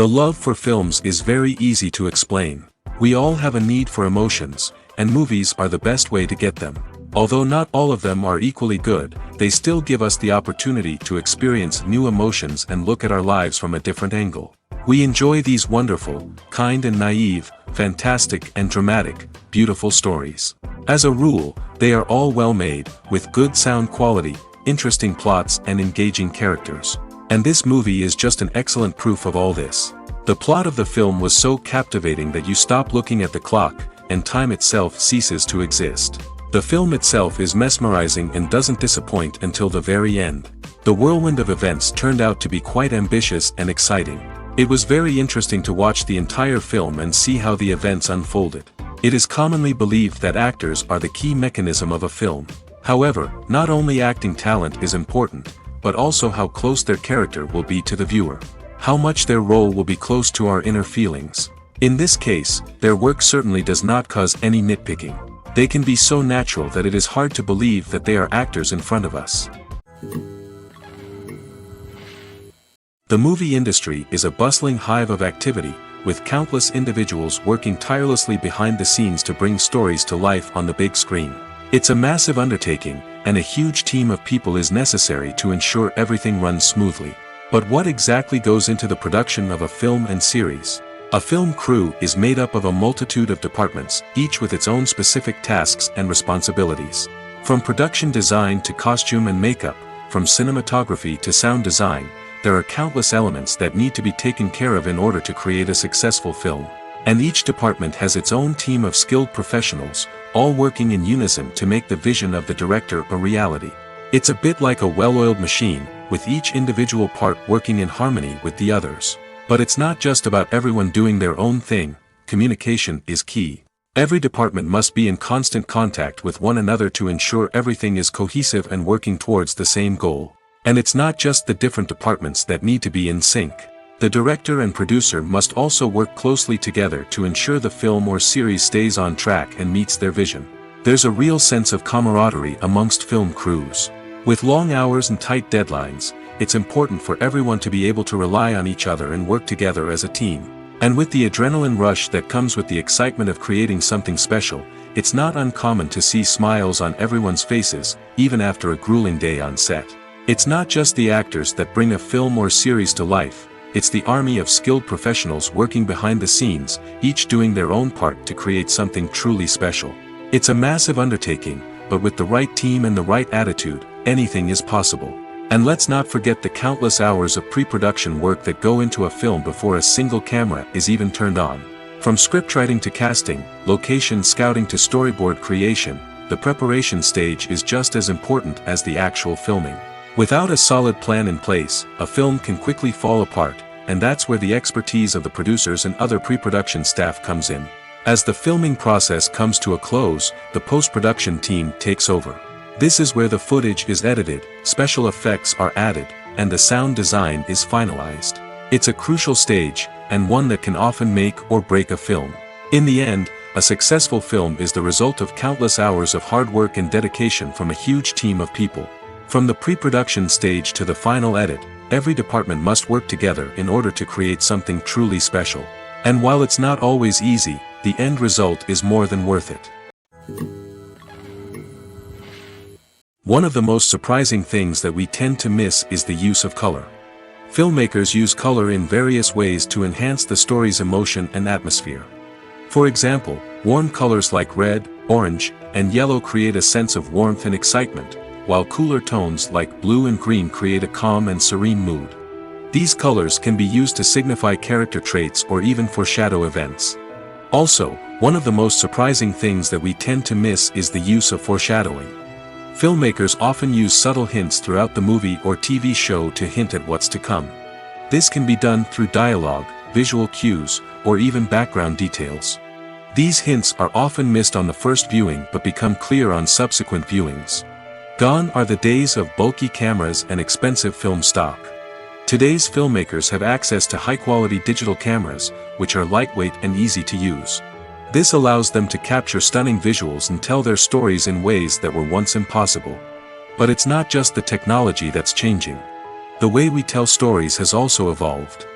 The love for films is very easy to explain. We all have a need for emotions, and movies are the best way to get them. Although not all of them are equally good, they still give us the opportunity to experience new emotions and look at our lives from a different angle. We enjoy these wonderful, kind and naive, fantastic and dramatic, beautiful stories. As a rule, they are all well made, with good sound quality, interesting plots and engaging characters. And this movie is just an excellent proof of all this. The plot of the film was so captivating that you stop looking at the clock, and time itself ceases to exist. The film itself is mesmerizing and doesn't disappoint until the very end. The whirlwind of events turned out to be quite ambitious and exciting. It was very interesting to watch the entire film and see how the events unfolded. It is commonly believed that actors are the key mechanism of a film. However, not only acting talent is important, but also how close their character will be to the viewer. How much their role will be close to our inner feelings. In this case, their work certainly does not cause any nitpicking. They can be so natural that it is hard to believe that they are actors in front of us. The movie industry is a bustling hive of activity, with countless individuals working tirelessly behind the scenes to bring stories to life on the big screen. It's a massive undertaking, and a huge team of people is necessary to ensure everything runs smoothly. But what exactly goes into the production of a film and series? A film crew is made up of a multitude of departments, each with its own specific tasks and responsibilities. From production design to costume and makeup, from cinematography to sound design, there are countless elements that need to be taken care of in order to create a successful film. And each department has its own team of skilled professionals, all working in unison to make the vision of the director a reality. It's a bit like a well-oiled machine, with each individual part working in harmony with the others. But it's not just about everyone doing their own thing. Communication is key. Every department must be in constant contact with one another to ensure everything is cohesive and working towards the same goal. And it's not just the different departments that need to be in sync. The director and producer must also work closely together to ensure the film or series stays on track and meets their vision. There's a real sense of camaraderie amongst film crews. With long hours and tight deadlines, it's important for everyone to be able to rely on each other and work together as a team. And with the adrenaline rush that comes with the excitement of creating something special, it's not uncommon to see smiles on everyone's faces, even after a grueling day on set. It's not just the actors that bring a film or series to life, it's the army of skilled professionals working behind the scenes, each doing their own part to create something truly special. It's a massive undertaking, but with the right team and the right attitude, anything is possible. And let's not forget the countless hours of pre-production work that go into a film before a single camera is even turned on. From scriptwriting to casting, location scouting to storyboard creation, the preparation stage is just as important as the actual filming. Without a solid plan in place, a film can quickly fall apart, and that's where the expertise of the producers and other pre-production staff comes in. As the filming process comes to a close, the post-production team takes over. This is where the footage is edited, special effects are added, and the sound design is finalized. It's a crucial stage, and one that can often make or break a film. In the end, a successful film is the result of countless hours of hard work and dedication from a huge team of people. From the pre-production stage to the final edit, every department must work together in order to create something truly special. And while it's not always easy, the end result is more than worth it. One of the most surprising things that we tend to miss is the use of color. Filmmakers use color in various ways to enhance the story's emotion and atmosphere. For example, warm colors like red, orange, and yellow create a sense of warmth and excitement, while cooler tones like blue and green create a calm and serene mood. These colors can be used to signify character traits or even foreshadow events. Also, one of the most surprising things that we tend to miss is the use of foreshadowing. Filmmakers often use subtle hints throughout the movie or TV show to hint at what's to come. This can be done through dialogue, visual cues, or even background details. These hints are often missed on the first viewing but become clear on subsequent viewings. Gone are the days of bulky cameras and expensive film stock. Today's filmmakers have access to high-quality digital cameras, which are lightweight and easy to use. This allows them to capture stunning visuals and tell their stories in ways that were once impossible. But it's not just the technology that's changing. The way we tell stories has also evolved.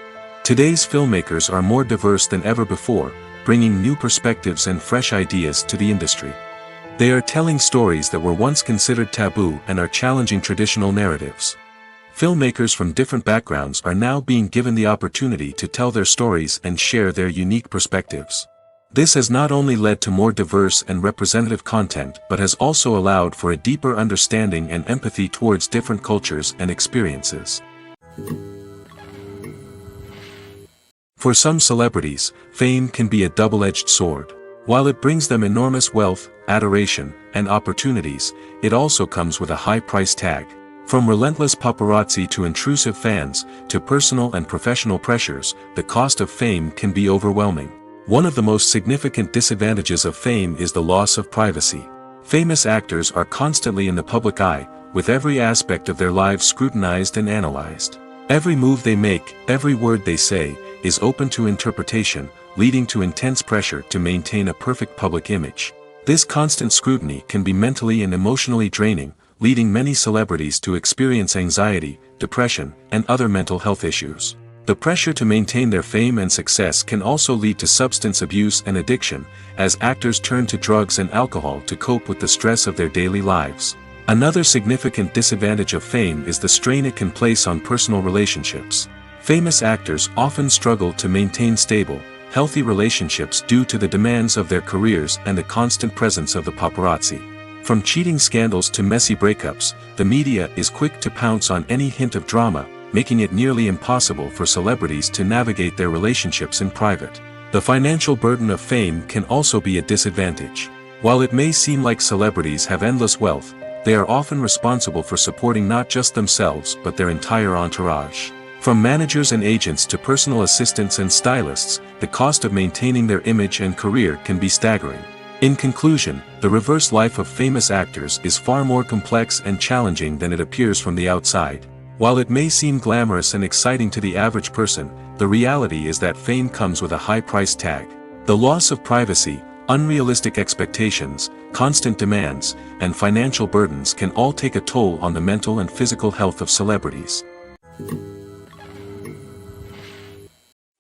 Today's filmmakers are more diverse than ever before, bringing new perspectives and fresh ideas to the industry. They are telling stories that were once considered taboo and are challenging traditional narratives. Filmmakers from different backgrounds are now being given the opportunity to tell their stories and share their unique perspectives. This has not only led to more diverse and representative content but has also allowed for a deeper understanding and empathy towards different cultures and experiences. For some celebrities, fame can be a double-edged sword. While it brings them enormous wealth, adoration, and opportunities, it also comes with a high price tag. From relentless paparazzi to intrusive fans, to personal and professional pressures, the cost of fame can be overwhelming. One of the most significant disadvantages of fame is the loss of privacy. Famous actors are constantly in the public eye, with every aspect of their lives scrutinized and analyzed. Every move they make, every word they say, is open to interpretation, leading to intense pressure to maintain a perfect public image. This constant scrutiny can be mentally and emotionally draining, leading many celebrities to experience anxiety, depression, and other mental health issues. The pressure to maintain their fame and success can also lead to substance abuse and addiction, as actors turn to drugs and alcohol to cope with the stress of their daily lives. Another significant disadvantage of fame is the strain it can place on personal relationships. Famous actors often struggle to maintain stable, healthy relationships due to the demands of their careers and the constant presence of the paparazzi. From cheating scandals to messy breakups, the media is quick to pounce on any hint of drama, making it nearly impossible for celebrities to navigate their relationships in private. The financial burden of fame can also be a disadvantage. While it may seem like celebrities have endless wealth, they are often responsible for supporting not just themselves but their entire entourage. From managers and agents to personal assistants and stylists, the cost of maintaining their image and career can be staggering. In conclusion, the reverse life of famous actors is far more complex and challenging than it appears from the outside. While it may seem glamorous and exciting to the average person, the reality is that fame comes with a high price tag. The loss of privacy, unrealistic expectations, constant demands, and financial burdens can all take a toll on the mental and physical health of celebrities.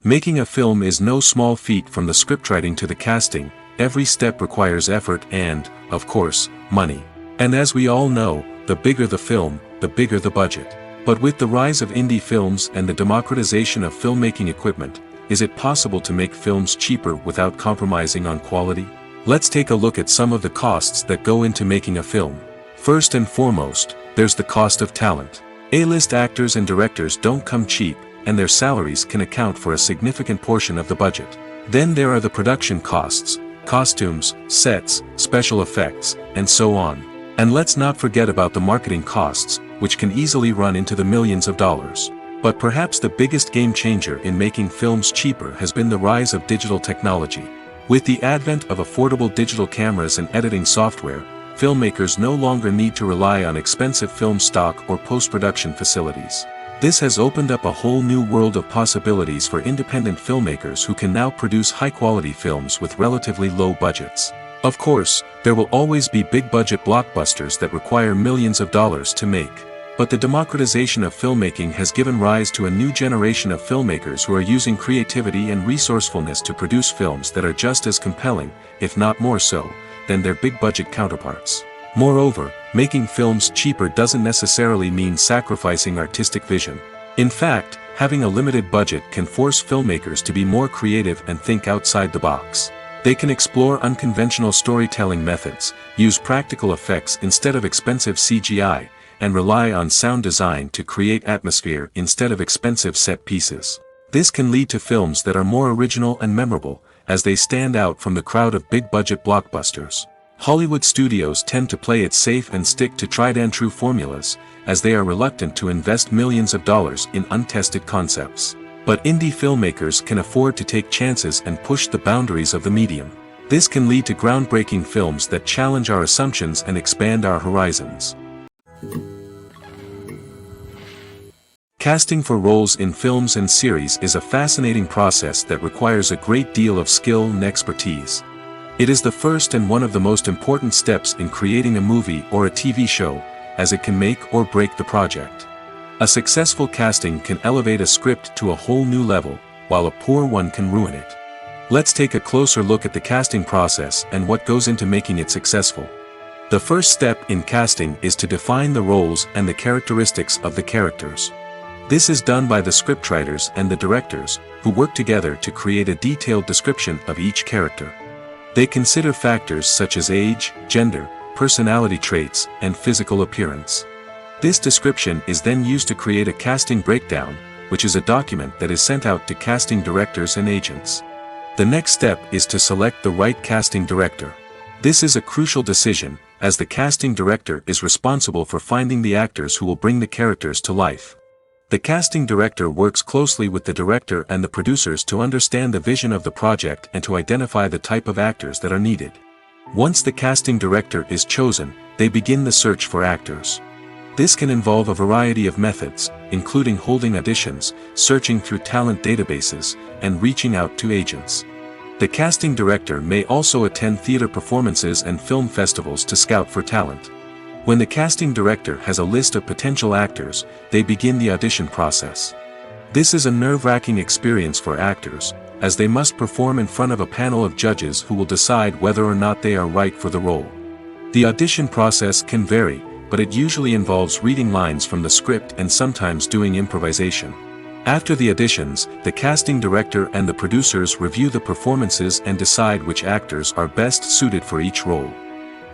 Making a film is no small feat. From the scriptwriting to the casting, every step requires effort and, of course, money. And as we all know, the bigger the film, the bigger the budget. But with the rise of indie films and the democratization of filmmaking equipment, is it possible to make films cheaper without compromising on quality? Let's take a look at some of the costs that go into making a film. First and foremost, there's the cost of talent. A-list actors and directors don't come cheap, and their salaries can account for a significant portion of the budget. Then there are the production costs, costumes, sets, special effects, and so on. And let's not forget about the marketing costs, which can easily run into the millions of dollars. But perhaps the biggest game changer in making films cheaper has been the rise of digital technology. With the advent of affordable digital cameras and editing software, filmmakers no longer need to rely on expensive film stock or post-production facilities. This has opened up a whole new world of possibilities for independent filmmakers who can now produce high-quality films with relatively low budgets. Of course, there will always be big-budget blockbusters that require millions of dollars to make. But the democratization of filmmaking has given rise to a new generation of filmmakers who are using creativity and resourcefulness to produce films that are just as compelling, if not more so, than their big-budget counterparts. Moreover, making films cheaper doesn't necessarily mean sacrificing artistic vision. In fact, having a limited budget can force filmmakers to be more creative and think outside the box. They can explore unconventional storytelling methods, use practical effects instead of expensive CGI, and rely on sound design to create atmosphere instead of expensive set pieces. This can lead to films that are more original and memorable, as they stand out from the crowd of big-budget blockbusters. Hollywood studios tend to play it safe and stick to tried-and-true formulas, as they are reluctant to invest millions of dollars in untested concepts. But indie filmmakers can afford to take chances and push the boundaries of the medium. This can lead to groundbreaking films that challenge our assumptions and expand our horizons. Casting for roles in films and series is a fascinating process that requires a great deal of skill and expertise. It is the first and one of the most important steps in creating a movie or a TV show, as it can make or break the project. A successful casting can elevate a script to a whole new level, while a poor one can ruin it. Let's take a closer look at the casting process and what goes into making it successful. The first step in casting is to define the roles and the characteristics of the characters. This is done by the scriptwriters and the directors, who work together to create a detailed description of each character. They consider factors such as age, gender, personality traits, and physical appearance. This description is then used to create a casting breakdown, which is a document that is sent out to casting directors and agents. The next step is to select the right casting director. This is a crucial decision, as the casting director is responsible for finding the actors who will bring the characters to life. The casting director works closely with the director and the producers to understand the vision of the project and to identify the type of actors that are needed. Once the casting director is chosen, they begin the search for actors. This can involve a variety of methods, including holding auditions, searching through talent databases, and reaching out to agents. The casting director may also attend theater performances and film festivals to scout for talent. When the casting director has a list of potential actors, they begin the audition process. This is a nerve-wracking experience for actors, as they must perform in front of a panel of judges who will decide whether or not they are right for the role. The audition process can vary, but it usually involves reading lines from the script and sometimes doing improvisation. After the auditions, the casting director and the producers review the performances and decide which actors are best suited for each role.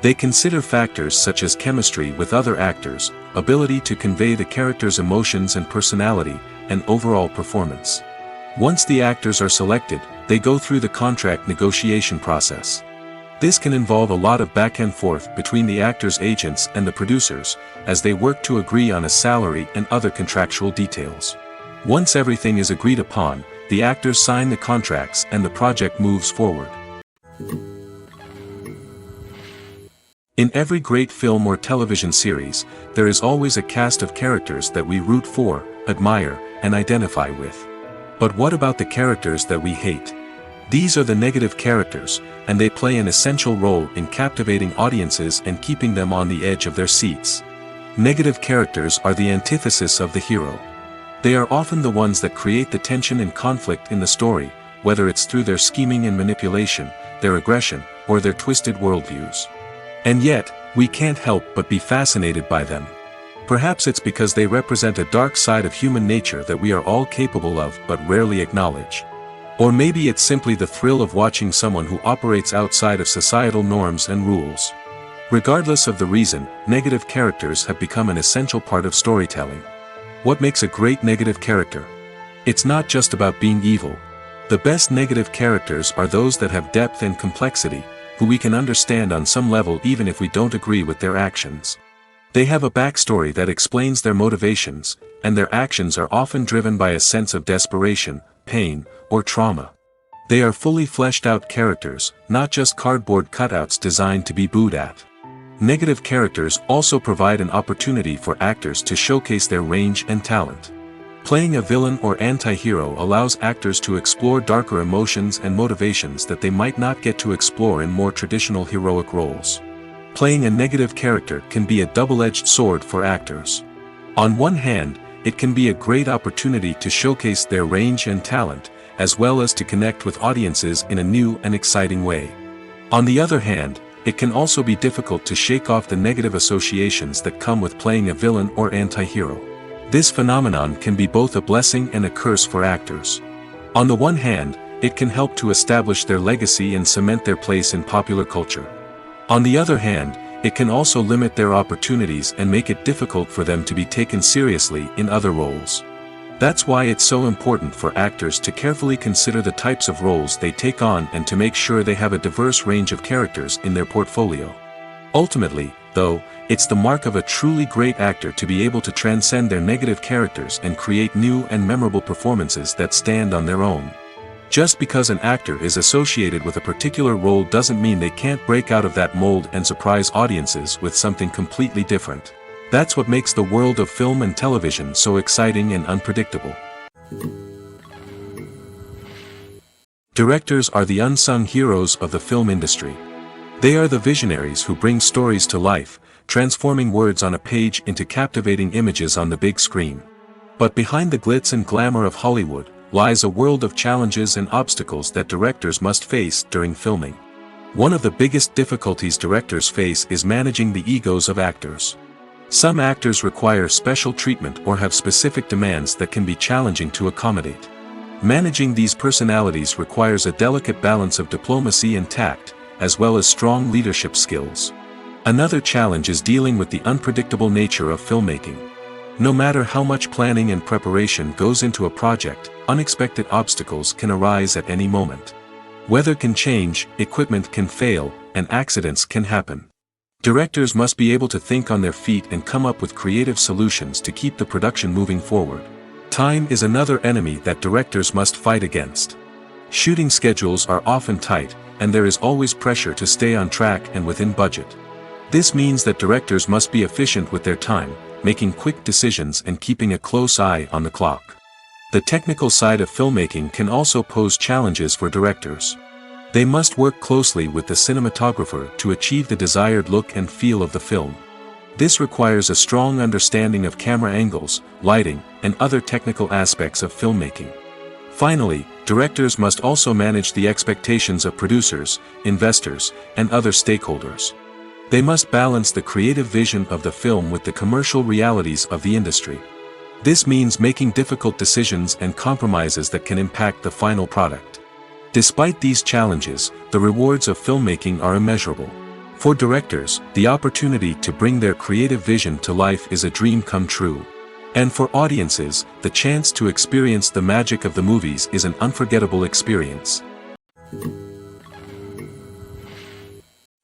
They consider factors such as chemistry with other actors, ability to convey the character's emotions and personality, and overall performance. Once the actors are selected, they go through the contract negotiation process. This can involve a lot of back and forth between the actors' agents and the producers, as they work to agree on a salary and other contractual details. Once everything is agreed upon, the actors sign the contracts and the project moves forward. In every great film or television series, there is always a cast of characters that we root for, admire, and identify with. But what about the characters that we hate? These are the negative characters, and they play an essential role in captivating audiences and keeping them on the edge of their seats. Negative characters are the antithesis of the hero. They are often the ones that create the tension and conflict in the story, whether it's through their scheming and manipulation, their aggression, or their twisted worldviews. And yet, we can't help but be fascinated by them. Perhaps it's because they represent a dark side of human nature that we are all capable of but rarely acknowledge. Or maybe it's simply the thrill of watching someone who operates outside of societal norms and rules. Regardless of the reason, negative characters have become an essential part of storytelling. What makes a great negative character? It's not just about being evil. The best negative characters are those that have depth and complexity, who we can understand on some level even if we don't agree with their actions. They have a backstory that explains their motivations, and their actions are often driven by a sense of desperation, pain, or trauma. They are fully fleshed out characters, not just cardboard cutouts designed to be booed at. Negative characters also provide an opportunity for actors to showcase their range and talent. Playing a villain or anti-hero allows actors to explore darker emotions and motivations that they might not get to explore in more traditional heroic roles. Playing a negative character can be a double-edged sword for actors. On one hand, it can be a great opportunity to showcase their range and talent, as well as to connect with audiences in a new and exciting way. On the other hand, it can also be difficult to shake off the negative associations that come with playing a villain or anti-hero. This phenomenon can be both a blessing and a curse for actors. On the one hand, it can help to establish their legacy and cement their place in popular culture. On the other hand, it can also limit their opportunities and make it difficult for them to be taken seriously in other roles. That's why it's so important for actors to carefully consider the types of roles they take on and to make sure they have a diverse range of characters in their portfolio. Ultimately, though, it's the mark of a truly great actor to be able to transcend their negative characters and create new and memorable performances that stand on their own. Just because an actor is associated with a particular role doesn't mean they can't break out of that mold and surprise audiences with something completely different. That's what makes the world of film and television so exciting and unpredictable. Directors are the unsung heroes of the film industry. They are the visionaries who bring stories to life, transforming words on a page into captivating images on the big screen. But behind the glitz and glamour of Hollywood, lies a world of challenges and obstacles that directors must face during filming. One of the biggest difficulties directors face is managing the egos of actors. Some actors require special treatment or have specific demands that can be challenging to accommodate. Managing these personalities requires a delicate balance of diplomacy and tact, as well as strong leadership skills. Another challenge is dealing with the unpredictable nature of filmmaking. No matter how much planning and preparation goes into a project, unexpected obstacles can arise at any moment. Weather can change, equipment can fail, and accidents can happen. Directors must be able to think on their feet and come up with creative solutions to keep the production moving forward. Time is another enemy that directors must fight against. Shooting schedules are often tight, and there is always pressure to stay on track and within budget. This means that directors must be efficient with their time, making quick decisions and keeping a close eye on the clock. The technical side of filmmaking can also pose challenges for directors. They must work closely with the cinematographer to achieve the desired look and feel of the film. This requires a strong understanding of camera angles, lighting, and other technical aspects of filmmaking. Finally, directors must also manage the expectations of producers, investors, and other stakeholders. They must balance the creative vision of the film with the commercial realities of the industry. This means making difficult decisions and compromises that can impact the final product. Despite these challenges, the rewards of filmmaking are immeasurable. For directors, the opportunity to bring their creative vision to life is a dream come true. And for audiences, the chance to experience the magic of the movies is an unforgettable experience.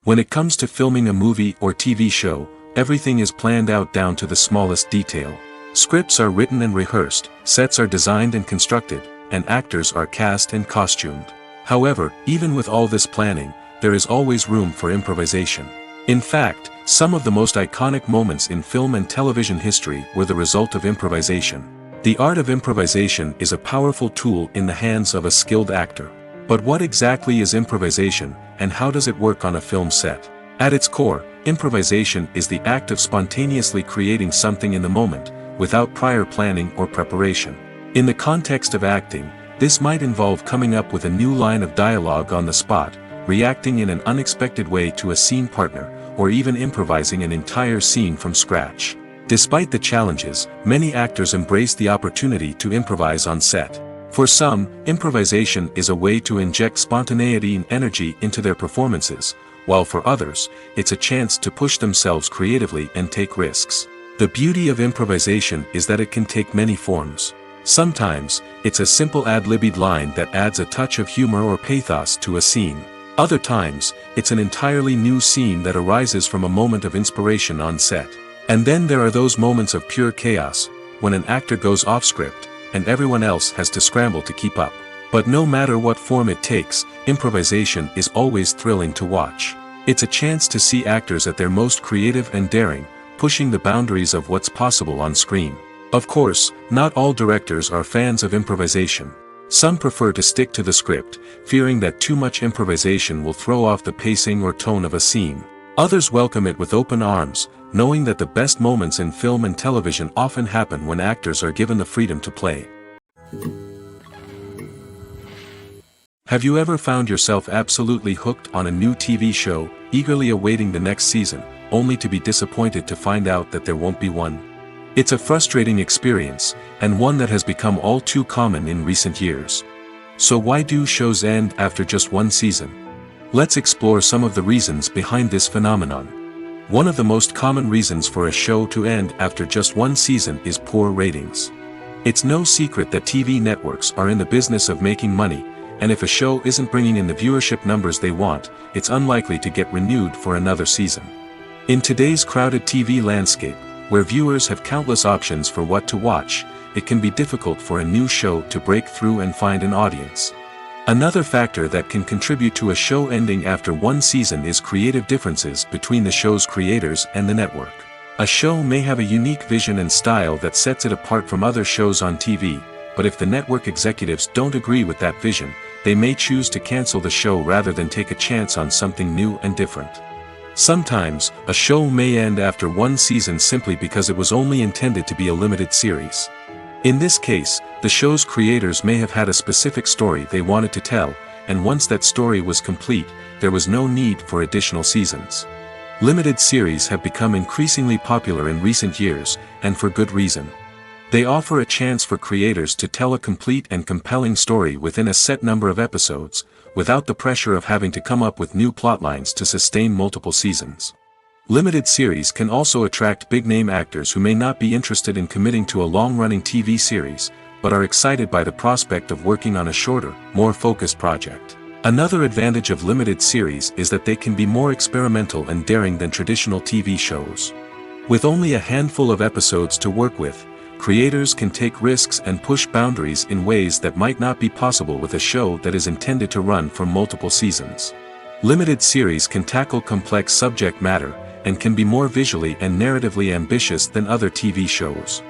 When it comes to filming a movie or TV show, everything is planned out down to the smallest detail. Scripts are written and rehearsed, sets are designed and constructed, and actors are cast and costumed. However, even with all this planning, there is always room for improvisation. In fact, some of the most iconic moments in film and television history were the result of improvisation. The art of improvisation is a powerful tool in the hands of a skilled actor. But what exactly is improvisation, and how does it work on a film set? At its core, improvisation is the act of spontaneously creating something in the moment, without prior planning or preparation. In the context of acting, this might involve coming up with a new line of dialogue on the spot, reacting in an unexpected way to a scene partner, or even improvising an entire scene from scratch. Despite the challenges, many actors embrace the opportunity to improvise on set. For some, improvisation is a way to inject spontaneity and energy into their performances, while for others, it's a chance to push themselves creatively and take risks. The beauty of improvisation is that it can take many forms. Sometimes, it's a simple ad-libbed line that adds a touch of humor or pathos to a scene. Other times, it's an entirely new scene that arises from a moment of inspiration on set. And then there are those moments of pure chaos, when an actor goes off script, and everyone else has to scramble to keep up. But no matter what form it takes, improvisation is always thrilling to watch. It's a chance to see actors at their most creative and daring, pushing the boundaries of what's possible on screen. Of course, not all directors are fans of improvisation. Some prefer to stick to the script, fearing that too much improvisation will throw off the pacing or tone of a scene. Others welcome it with open arms, knowing that the best moments in film and television often happen when actors are given the freedom to play. Have you ever found yourself absolutely hooked on a new TV show, eagerly awaiting the next season, only to be disappointed to find out that there won't be one? It's a frustrating experience, and one that has become all too common in recent years. So why do shows end after just one season? Let's explore some of the reasons behind this phenomenon. One of the most common reasons for a show to end after just one season is poor ratings. It's no secret that TV networks are in the business of making money, and if a show isn't bringing in the viewership numbers they want, it's unlikely to get renewed for another season. In today's crowded TV landscape, where viewers have countless options for what to watch, it can be difficult for a new show to break through and find an audience. Another factor that can contribute to a show ending after one season is creative differences between the show's creators and the network. A show may have a unique vision and style that sets it apart from other shows on TV, but if the network executives don't agree with that vision, they may choose to cancel the show rather than take a chance on something new and different. Sometimes, a show may end after one season simply because it was only intended to be a limited series. In this case, the show's creators may have had a specific story they wanted to tell, and once that story was complete, there was no need for additional seasons. Limited series have become increasingly popular in recent years, and for good reason. They offer a chance for creators to tell a complete and compelling story within a set number of episodes, without the pressure of having to come up with new plotlines to sustain multiple seasons. Limited series can also attract big-name actors who may not be interested in committing to a long-running TV series, but are excited by the prospect of working on a shorter, more focused project. Another advantage of limited series is that they can be more experimental and daring than traditional TV shows. With only a handful of episodes to work with, creators can take risks and push boundaries in ways that might not be possible with a show that is intended to run for multiple seasons. Limited series can tackle complex subject matter, and can be more visually and narratively ambitious than other TV shows.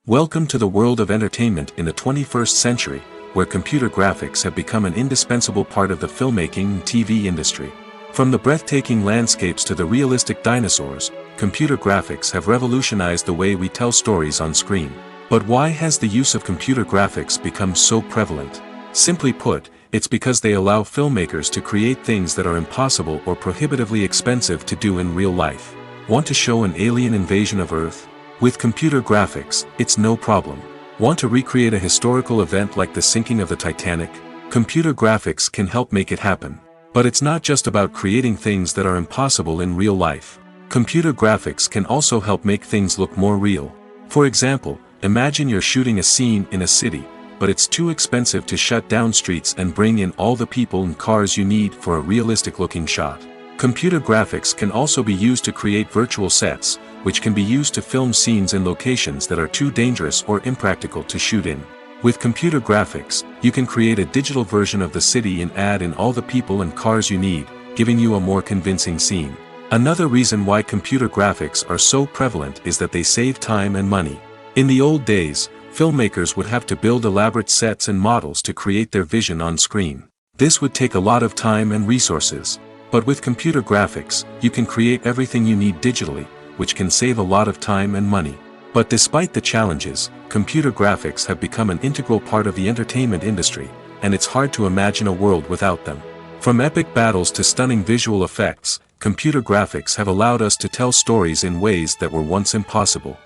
Welcome to the world of entertainment in the 21st century, where computer graphics have become an indispensable part of the filmmaking and TV industry. From the breathtaking landscapes to the realistic dinosaurs, computer graphics have revolutionized the way we tell stories on screen. But why has the use of computer graphics become so prevalent? Simply put, it's because they allow filmmakers to create things that are impossible or prohibitively expensive to do in real life. Want to show an alien invasion of Earth? With computer graphics, it's no problem. Want to recreate a historical event like the sinking of the Titanic? Computer graphics can help make it happen. But it's not just about creating things that are impossible in real life. Computer graphics can also help make things look more real. For example, imagine you're shooting a scene in a city, but it's too expensive to shut down streets and bring in all the people and cars you need for a realistic-looking shot. Computer graphics can also be used to create virtual sets, which can be used to film scenes in locations that are too dangerous or impractical to shoot in. With computer graphics, you can create a digital version of the city and add in all the people and cars you need, giving you a more convincing scene. Another reason why computer graphics are so prevalent is that they save time and money. In the old days, filmmakers would have to build elaborate sets and models to create their vision on screen. This would take a lot of time and resources. But with computer graphics, you can create everything you need digitally, which can save a lot of time and money. But despite the challenges, computer graphics have become an integral part of the entertainment industry, and it's hard to imagine a world without them. From epic battles to stunning visual effects, computer graphics have allowed us to tell stories in ways that were once impossible.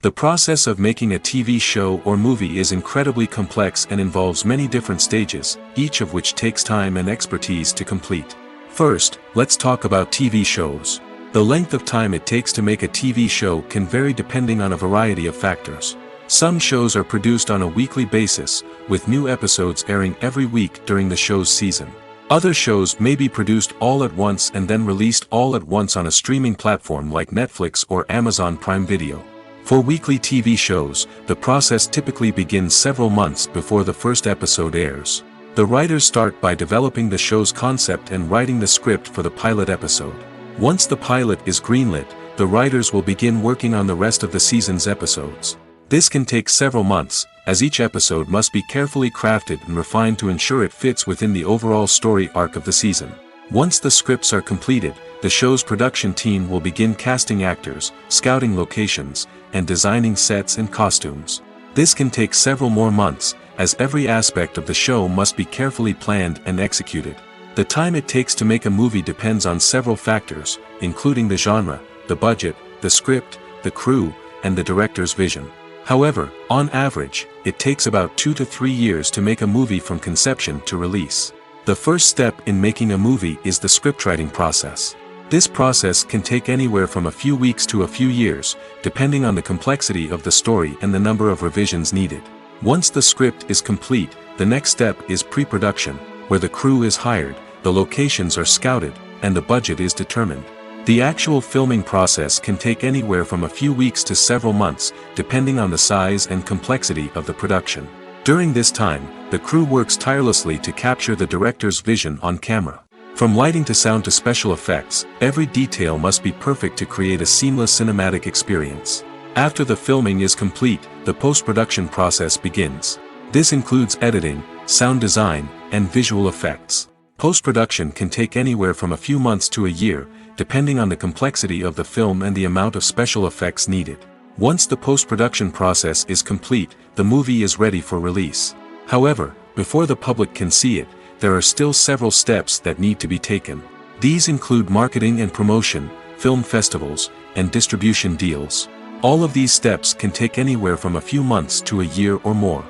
The process of making a TV show or movie is incredibly complex and involves many different stages, each of which takes time and expertise to complete. First, let's talk about TV shows. The length of time it takes to make a TV show can vary depending on a variety of factors. Some shows are produced on a weekly basis, with new episodes airing every week during the show's season. Other shows may be produced all at once and then released all at once on a streaming platform like Netflix or Amazon Prime Video. For weekly TV shows, the process typically begins several months before the first episode airs. The writers start by developing the show's concept and writing the script for the pilot episode. Once the pilot is greenlit, the writers will begin working on the rest of the season's episodes. This can take several months, as each episode must be carefully crafted and refined to ensure it fits within the overall story arc of the season. Once the scripts are completed, the show's production team will begin casting actors, scouting locations, and designing sets and costumes. This can take several more months, as every aspect of the show must be carefully planned and executed. The time it takes to make a movie depends on several factors, including the genre, the budget, the script, the crew, and the director's vision. However, on average, it takes about 2 to 3 years to make a movie from conception to release. The first step in making a movie is the scriptwriting process. This process can take anywhere from a few weeks to a few years, depending on the complexity of the story and the number of revisions needed. Once the script is complete, the next step is pre-production, where the crew is hired, the locations are scouted, and the budget is determined. The actual filming process can take anywhere from a few weeks to several months, depending on the size and complexity of the production. During this time, the crew works tirelessly to capture the director's vision on camera. From lighting to sound to special effects, every detail must be perfect to create a seamless cinematic experience. After the filming is complete, the post-production process begins. This includes editing, sound design, and visual effects. Post-production can take anywhere from a few months to a year, depending on the complexity of the film and the amount of special effects needed. Once the post-production process is complete, the movie is ready for release. However, before the public can see it, there are still several steps that need to be taken. These include marketing and promotion, film festivals, and distribution deals. All of these steps can take anywhere from a few months to a year or more.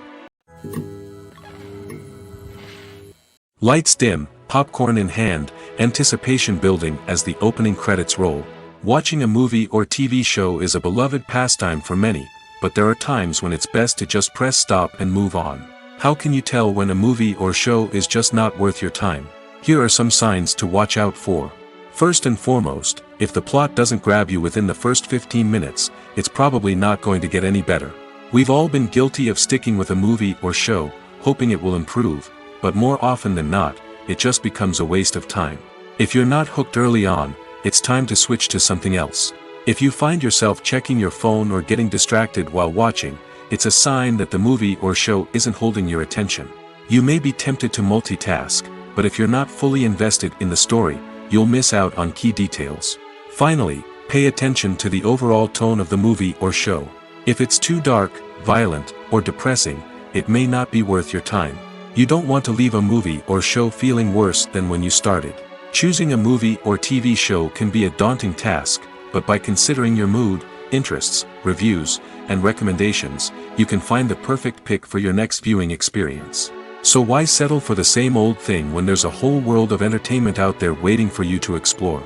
Lights dim, popcorn in hand, anticipation building as the opening credits roll. Watching a movie or TV show is a beloved pastime for many, but there are times when it's best to just press stop and move on. How can you tell when a movie or show is just not worth your time? Here are some signs to watch out for. First and foremost, if the plot doesn't grab you within the first 15 minutes, it's probably not going to get any better. We've all been guilty of sticking with a movie or show, hoping it will improve, but more often than not, it just becomes a waste of time. If you're not hooked early on, it's time to switch to something else. If you find yourself checking your phone or getting distracted while watching, it's a sign that the movie or show isn't holding your attention. You may be tempted to multitask, but if you're not fully invested in the story, you'll miss out on key details. Finally, pay attention to the overall tone of the movie or show. If it's too dark, violent, or depressing, it may not be worth your time. You don't want to leave a movie or show feeling worse than when you started. Choosing a movie or TV show can be a daunting task, but by considering your mood, interests, reviews, and recommendations, you can find the perfect pick for your next viewing experience. So why settle for the same old thing when there's a whole world of entertainment out there waiting for you to explore?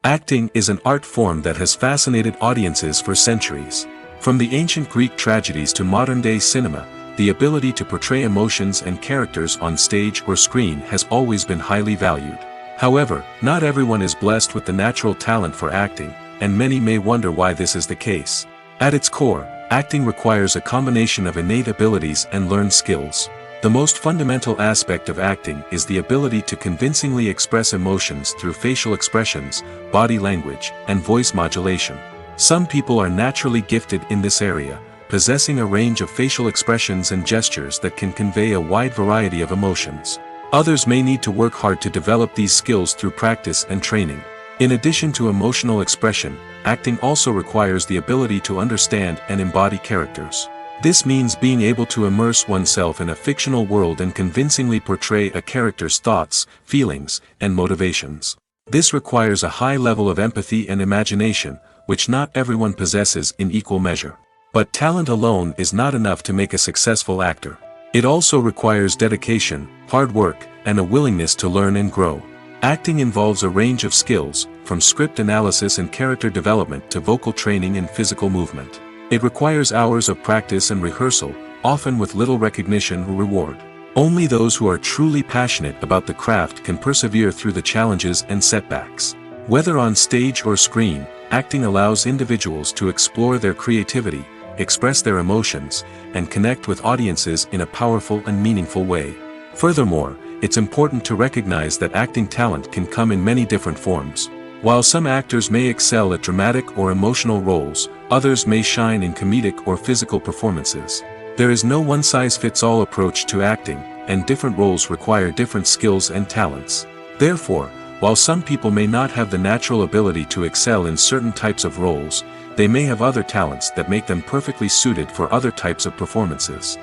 Acting is an art form that has fascinated audiences for centuries. From the ancient Greek tragedies to modern-day cinema, the ability to portray emotions and characters on stage or screen has always been highly valued. However, not everyone is blessed with the natural talent for acting, and many may wonder why this is the case. At its core, acting requires a combination of innate abilities and learned skills. The most fundamental aspect of acting is the ability to convincingly express emotions through facial expressions, body language, and voice modulation. Some people are naturally gifted in this area, possessing a range of facial expressions and gestures that can convey a wide variety of emotions. Others may need to work hard to develop these skills through practice and training. In addition to emotional expression, acting also requires the ability to understand and embody characters. This means being able to immerse oneself in a fictional world and convincingly portray a character's thoughts, feelings, and motivations. This requires a high level of empathy and imagination, which not everyone possesses in equal measure. But talent alone is not enough to make a successful actor. It also requires dedication, hard work, and a willingness to learn and grow. Acting involves a range of skills, from script analysis and character development to vocal training and physical movement. It requires hours of practice and rehearsal, often with little recognition or reward. Only those who are truly passionate about the craft can persevere through the challenges and setbacks. Whether on stage or screen, acting allows individuals to explore their creativity, express their emotions, and connect with audiences in a powerful and meaningful way. Furthermore, it's important to recognize that acting talent can come in many different forms. While some actors may excel at dramatic or emotional roles, others may shine in comedic or physical performances. There is no one-size-fits-all approach to acting, and different roles require different skills and talents. Therefore, while some people may not have the natural ability to excel in certain types of roles, they may have other talents that make them perfectly suited for other types of performances.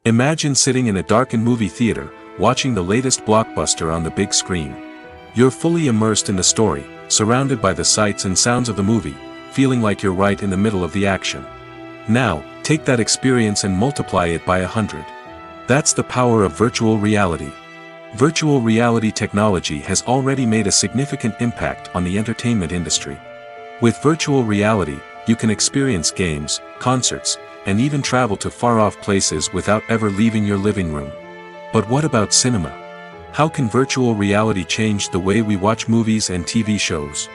Imagine sitting in a darkened movie theater, watching the latest blockbuster on the big screen. You're fully immersed in the story, surrounded by the sights and sounds of the movie, feeling like you're right in the middle of the action. Now, take that experience and multiply it by 100. That's the power of virtual reality. Virtual reality technology has already made a significant impact on the entertainment industry. With virtual reality, you can experience games, concerts, and even travel to far-off places without ever leaving your living room. But what about cinema? How can virtual reality change the way we watch movies and TV shows?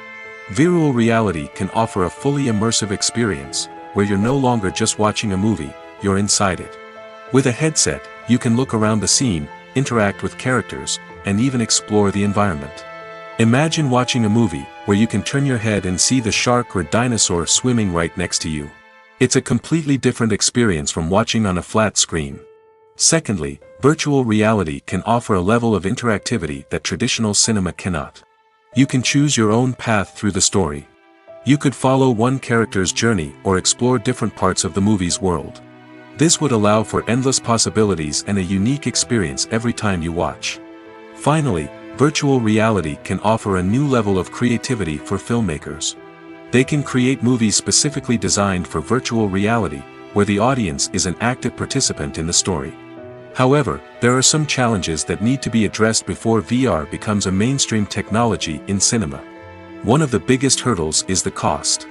Virtual reality can offer a fully immersive experience, where you're no longer just watching a movie, you're inside it. With a headset, you can look around the scene, interact with characters, and even explore the environment. Imagine watching a movie where you can turn your head and see the shark or dinosaur swimming right next to you. It's a completely different experience from watching on a flat screen. Secondly, virtual reality can offer a level of interactivity that traditional cinema cannot. You can choose your own path through the story. You could follow one character's journey or explore different parts of the movie's world. This would allow for endless possibilities and a unique experience every time you watch. Finally, virtual reality can offer a new level of creativity for filmmakers. They can create movies specifically designed for virtual reality, where the audience is an active participant in the story. However, there are some challenges that need to be addressed before VR becomes a mainstream technology in cinema. One of the biggest hurdles is the cost.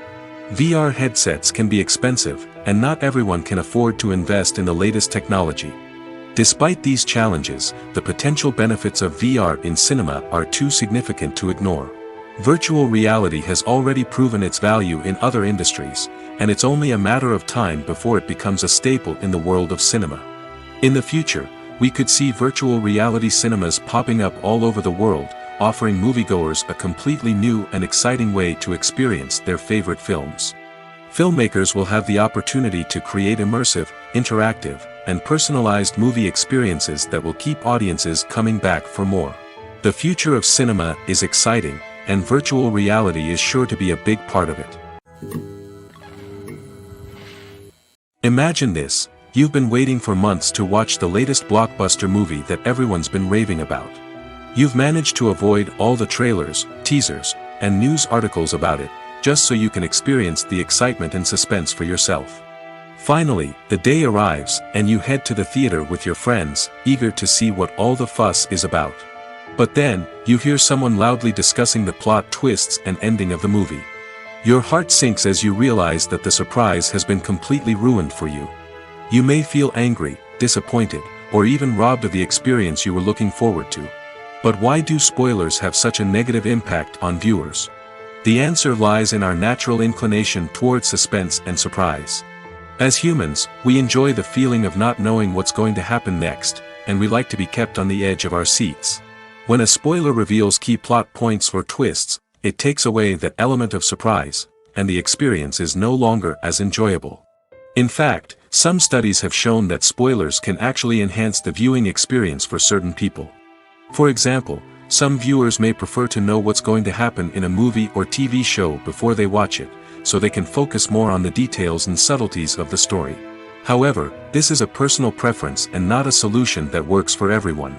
VR headsets can be expensive, and not everyone can afford to invest in the latest technology. Despite these challenges, the potential benefits of VR in cinema are too significant to ignore. Virtual reality has already proven its value in other industries, and it's only a matter of time before it becomes a staple in the world of cinema. In the future, we could see virtual reality cinemas popping up all over the world, offering moviegoers a completely new and exciting way to experience their favorite films. Filmmakers will have the opportunity to create immersive, interactive, and personalized movie experiences that will keep audiences coming back for more. The future of cinema is exciting, and virtual reality is sure to be a big part of it. Imagine this: you've been waiting for months to watch the latest blockbuster movie that everyone's been raving about. You've managed to avoid all the trailers, teasers, and news articles about it, just so you can experience the excitement and suspense for yourself. Finally, the day arrives, and you head to the theater with your friends, eager to see what all the fuss is about. But then, you hear someone loudly discussing the plot twists and ending of the movie. Your heart sinks as you realize that the surprise has been completely ruined for you. You may feel angry, disappointed, or even robbed of the experience you were looking forward to. But why do spoilers have such a negative impact on viewers? The answer lies in our natural inclination towards suspense and surprise. As humans, we enjoy the feeling of not knowing what's going to happen next, and we like to be kept on the edge of our seats. When a spoiler reveals key plot points or twists, it takes away that element of surprise, and the experience is no longer as enjoyable. In fact, some studies have shown that spoilers can actually enhance the viewing experience for certain people. For example, some viewers may prefer to know what's going to happen in a movie or TV show before they watch it, so they can focus more on the details and subtleties of the story. However, this is a personal preference and not a solution that works for everyone.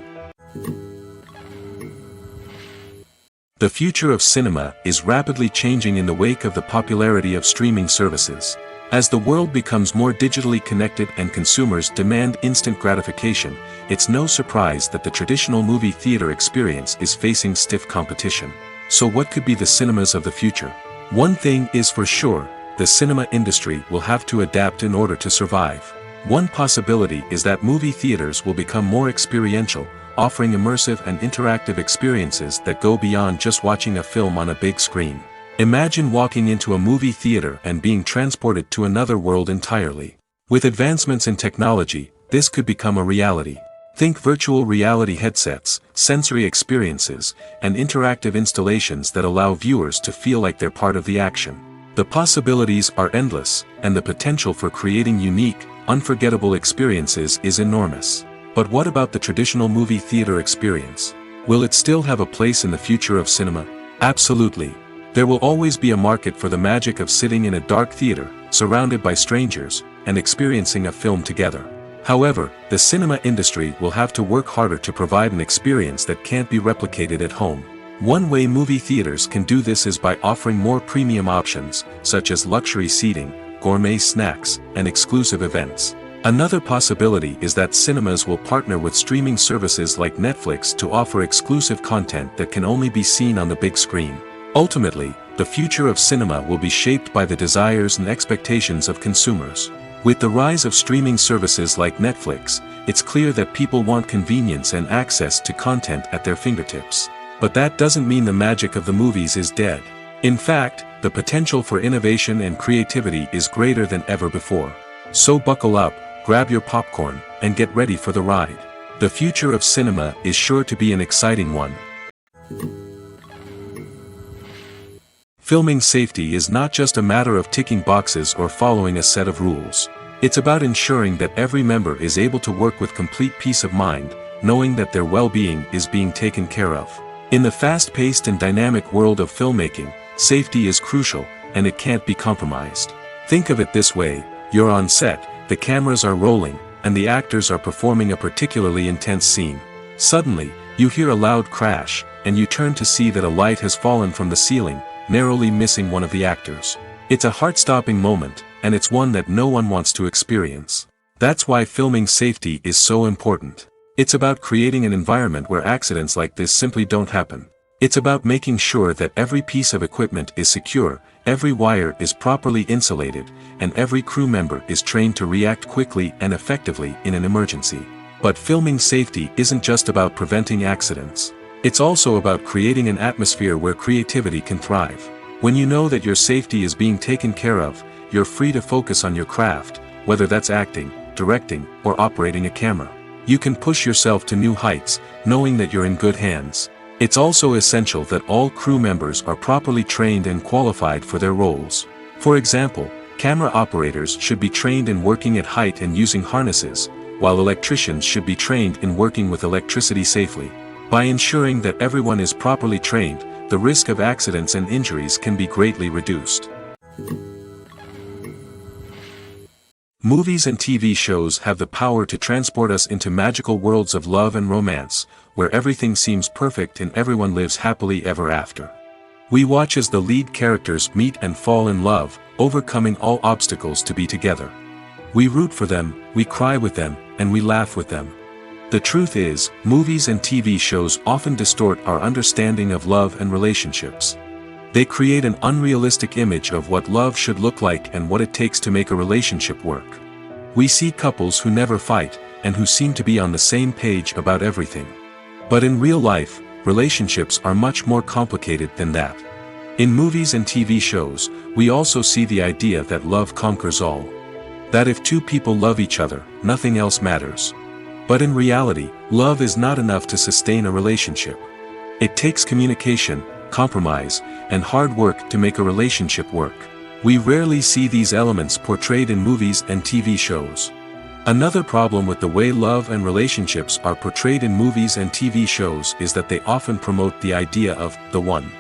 The future of cinema is rapidly changing in the wake of the popularity of streaming services. As the world becomes more digitally connected and consumers demand instant gratification, it's no surprise that the traditional movie theater experience is facing stiff competition. So what could be the cinemas of the future? One thing is for sure: the cinema industry will have to adapt in order to survive. One possibility is that movie theaters will become more experiential, offering immersive and interactive experiences that go beyond just watching a film on a big screen. Imagine walking into a movie theater and being transported to another world entirely. With advancements in technology, this could become a reality. Think virtual reality headsets, sensory experiences, and interactive installations that allow viewers to feel like they're part of the action. The possibilities are endless, and the potential for creating unique, unforgettable experiences is enormous. But what about the traditional movie theater experience? Will it still have a place in the future of cinema? Absolutely. There will always be a market for the magic of sitting in a dark theater, surrounded by strangers, and experiencing a film together. However, the cinema industry will have to work harder to provide an experience that can't be replicated at home. One way movie theaters can do this is by offering more premium options, such as luxury seating, gourmet snacks, and exclusive events. Another possibility is that cinemas will partner with streaming services like Netflix to offer exclusive content that can only be seen on the big screen. Ultimately, the future of cinema will be shaped by the desires and expectations of consumers. With the rise of streaming services like Netflix, it's clear that people want convenience and access to content at their fingertips. But that doesn't mean the magic of the movies is dead. In fact, the potential for innovation and creativity is greater than ever before. So buckle up, grab your popcorn, and get ready for the ride. The future of cinema is sure to be an exciting one. Filming safety is not just a matter of ticking boxes or following a set of rules. It's about ensuring that every member is able to work with complete peace of mind, knowing that their well-being is being taken care of. In the fast-paced and dynamic world of filmmaking, safety is crucial, and it can't be compromised. Think of it this way: you're on set, the cameras are rolling, and the actors are performing a particularly intense scene. Suddenly, you hear a loud crash, and you turn to see that a light has fallen from the ceiling, narrowly missing one of the actors. It's a heart-stopping moment, and it's one that no one wants to experience. That's why filming safety is so important. It's about creating an environment where accidents like this simply don't happen. It's about making sure that every piece of equipment is secure, every wire is properly insulated, and every crew member is trained to react quickly and effectively in an emergency. But filming safety isn't just about preventing accidents. It's also about creating an atmosphere where creativity can thrive. When you know that your safety is being taken care of, you're free to focus on your craft, whether that's acting, directing, or operating a camera. You can push yourself to new heights, knowing that you're in good hands. It's also essential that all crew members are properly trained and qualified for their roles. For example, camera operators should be trained in working at height and using harnesses, while electricians should be trained in working with electricity safely. By ensuring that everyone is properly trained, the risk of accidents and injuries can be greatly reduced. Movies and TV shows have the power to transport us into magical worlds of love and romance, where everything seems perfect and everyone lives happily ever after. We watch as the lead characters meet and fall in love, overcoming all obstacles to be together. We root for them, we cry with them, and we laugh with them. The truth is, movies and TV shows often distort our understanding of love and relationships. They create an unrealistic image of what love should look like and what it takes to make a relationship work. We see couples who never fight, and who seem to be on the same page about everything. But in real life, relationships are much more complicated than that. In movies and TV shows, we also see the idea that love conquers all. That if two people love each other, nothing else matters. But in reality, love is not enough to sustain a relationship. It takes communication, compromise, and hard work to make a relationship work. We rarely see these elements portrayed in movies and TV shows. Another problem with the way love and relationships are portrayed in movies and TV shows is that they often promote the idea of the one.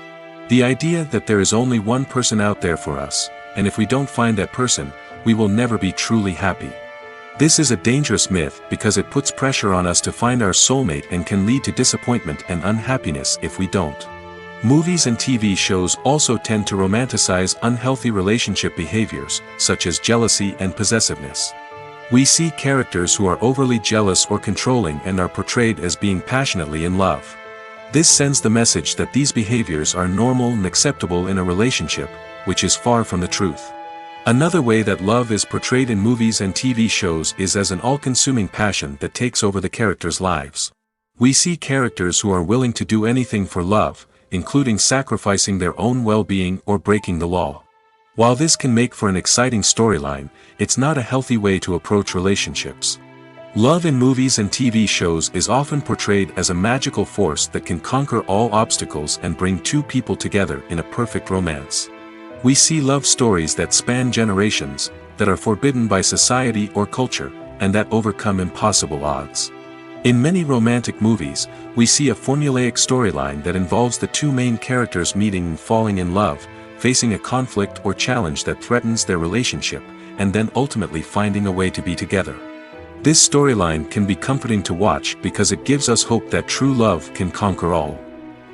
The idea that there is only one person out there for us, and if we don't find that person, we will never be truly happy. This is a dangerous myth because it puts pressure on us to find our soulmate and can lead to disappointment and unhappiness if we don't. Movies and TV shows also tend to romanticize unhealthy relationship behaviors, such as jealousy and possessiveness. We see characters who are overly jealous or controlling and are portrayed as being passionately in love. This sends the message that these behaviors are normal and acceptable in a relationship, which is far from the truth. Another way that love is portrayed in movies and TV shows is as an all-consuming passion that takes over the characters' lives. We see characters who are willing to do anything for love, including sacrificing their own well-being or breaking the law. While this can make for an exciting storyline, it's not a healthy way to approach relationships. Love in movies and TV shows is often portrayed as a magical force that can conquer all obstacles and bring two people together in a perfect romance. We see love stories that span generations, that are forbidden by society or culture, and that overcome impossible odds. In many romantic movies, we see a formulaic storyline that involves the two main characters meeting and falling in love, facing a conflict or challenge that threatens their relationship, and then ultimately finding a way to be together. This storyline can be comforting to watch because it gives us hope that true love can conquer all.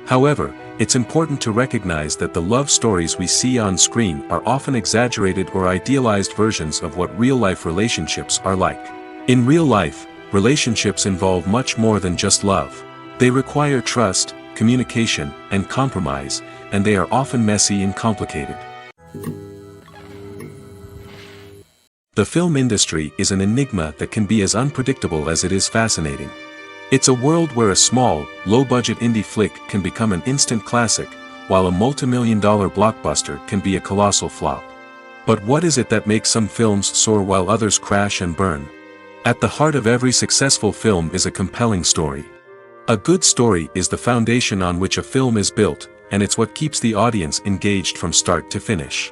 However, it's important to recognize that the love stories we see on screen are often exaggerated or idealized versions of what real-life relationships are like. In real life, relationships involve much more than just love. They require trust, communication, and compromise, and they are often messy and complicated. The film industry is an enigma that can be as unpredictable as it is fascinating. It's a world where a small, low-budget indie flick can become an instant classic, while a multi-million-dollar blockbuster can be a colossal flop. But what is it that makes some films soar while others crash and burn? At the heart of every successful film is a compelling story. A good story is the foundation on which a film is built, and it's what keeps the audience engaged from start to finish.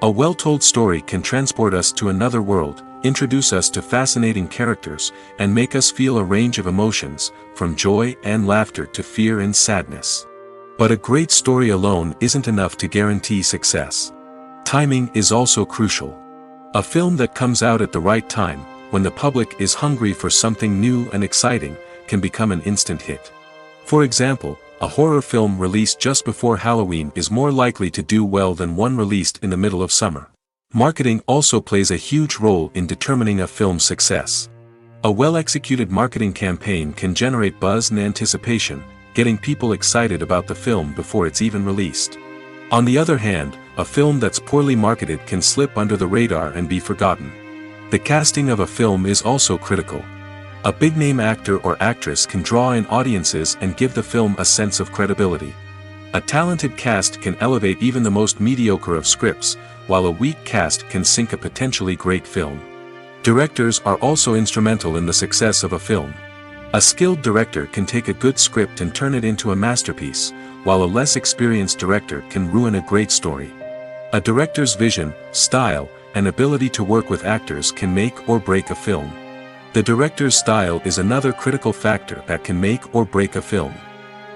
A well-told story can transport us to another world, introduce us to fascinating characters, and make us feel a range of emotions, from joy and laughter to fear and sadness. But a great story alone isn't enough to guarantee success. Timing is also crucial. A film that comes out at the right time, when the public is hungry for something new and exciting, can become an instant hit. For example, a horror film released just before Halloween is more likely to do well than one released in the middle of summer. Marketing also plays a huge role in determining a film's success. A well-executed marketing campaign can generate buzz and anticipation, getting people excited about the film before it's even released. On the other hand, a film that's poorly marketed can slip under the radar and be forgotten. The casting of a film is also critical. A big-name actor or actress can draw in audiences and give the film a sense of credibility. A talented cast can elevate even the most mediocre of scripts, while a weak cast can sink a potentially great film. Directors are also instrumental in the success of a film. A skilled director can take a good script and turn it into a masterpiece, while a less experienced director can ruin a great story. A director's vision, style, and ability to work with actors can make or break a film. The director's style is another critical factor that can make or break a film.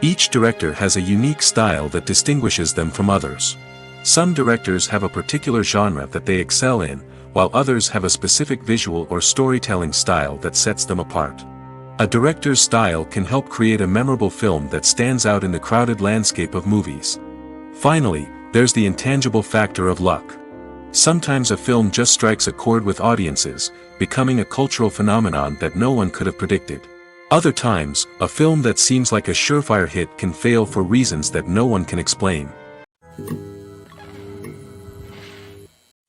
Each director has a unique style that distinguishes them from others. Some directors have a particular genre that they excel in, while others have a specific visual or storytelling style that sets them apart. A director's style can help create a memorable film that stands out in the crowded landscape of movies. Finally, there's the intangible factor of luck. Sometimes a film just strikes a chord with audiences, becoming a cultural phenomenon that no one could have predicted. Other times, a film that seems like a surefire hit can fail for reasons that no one can explain.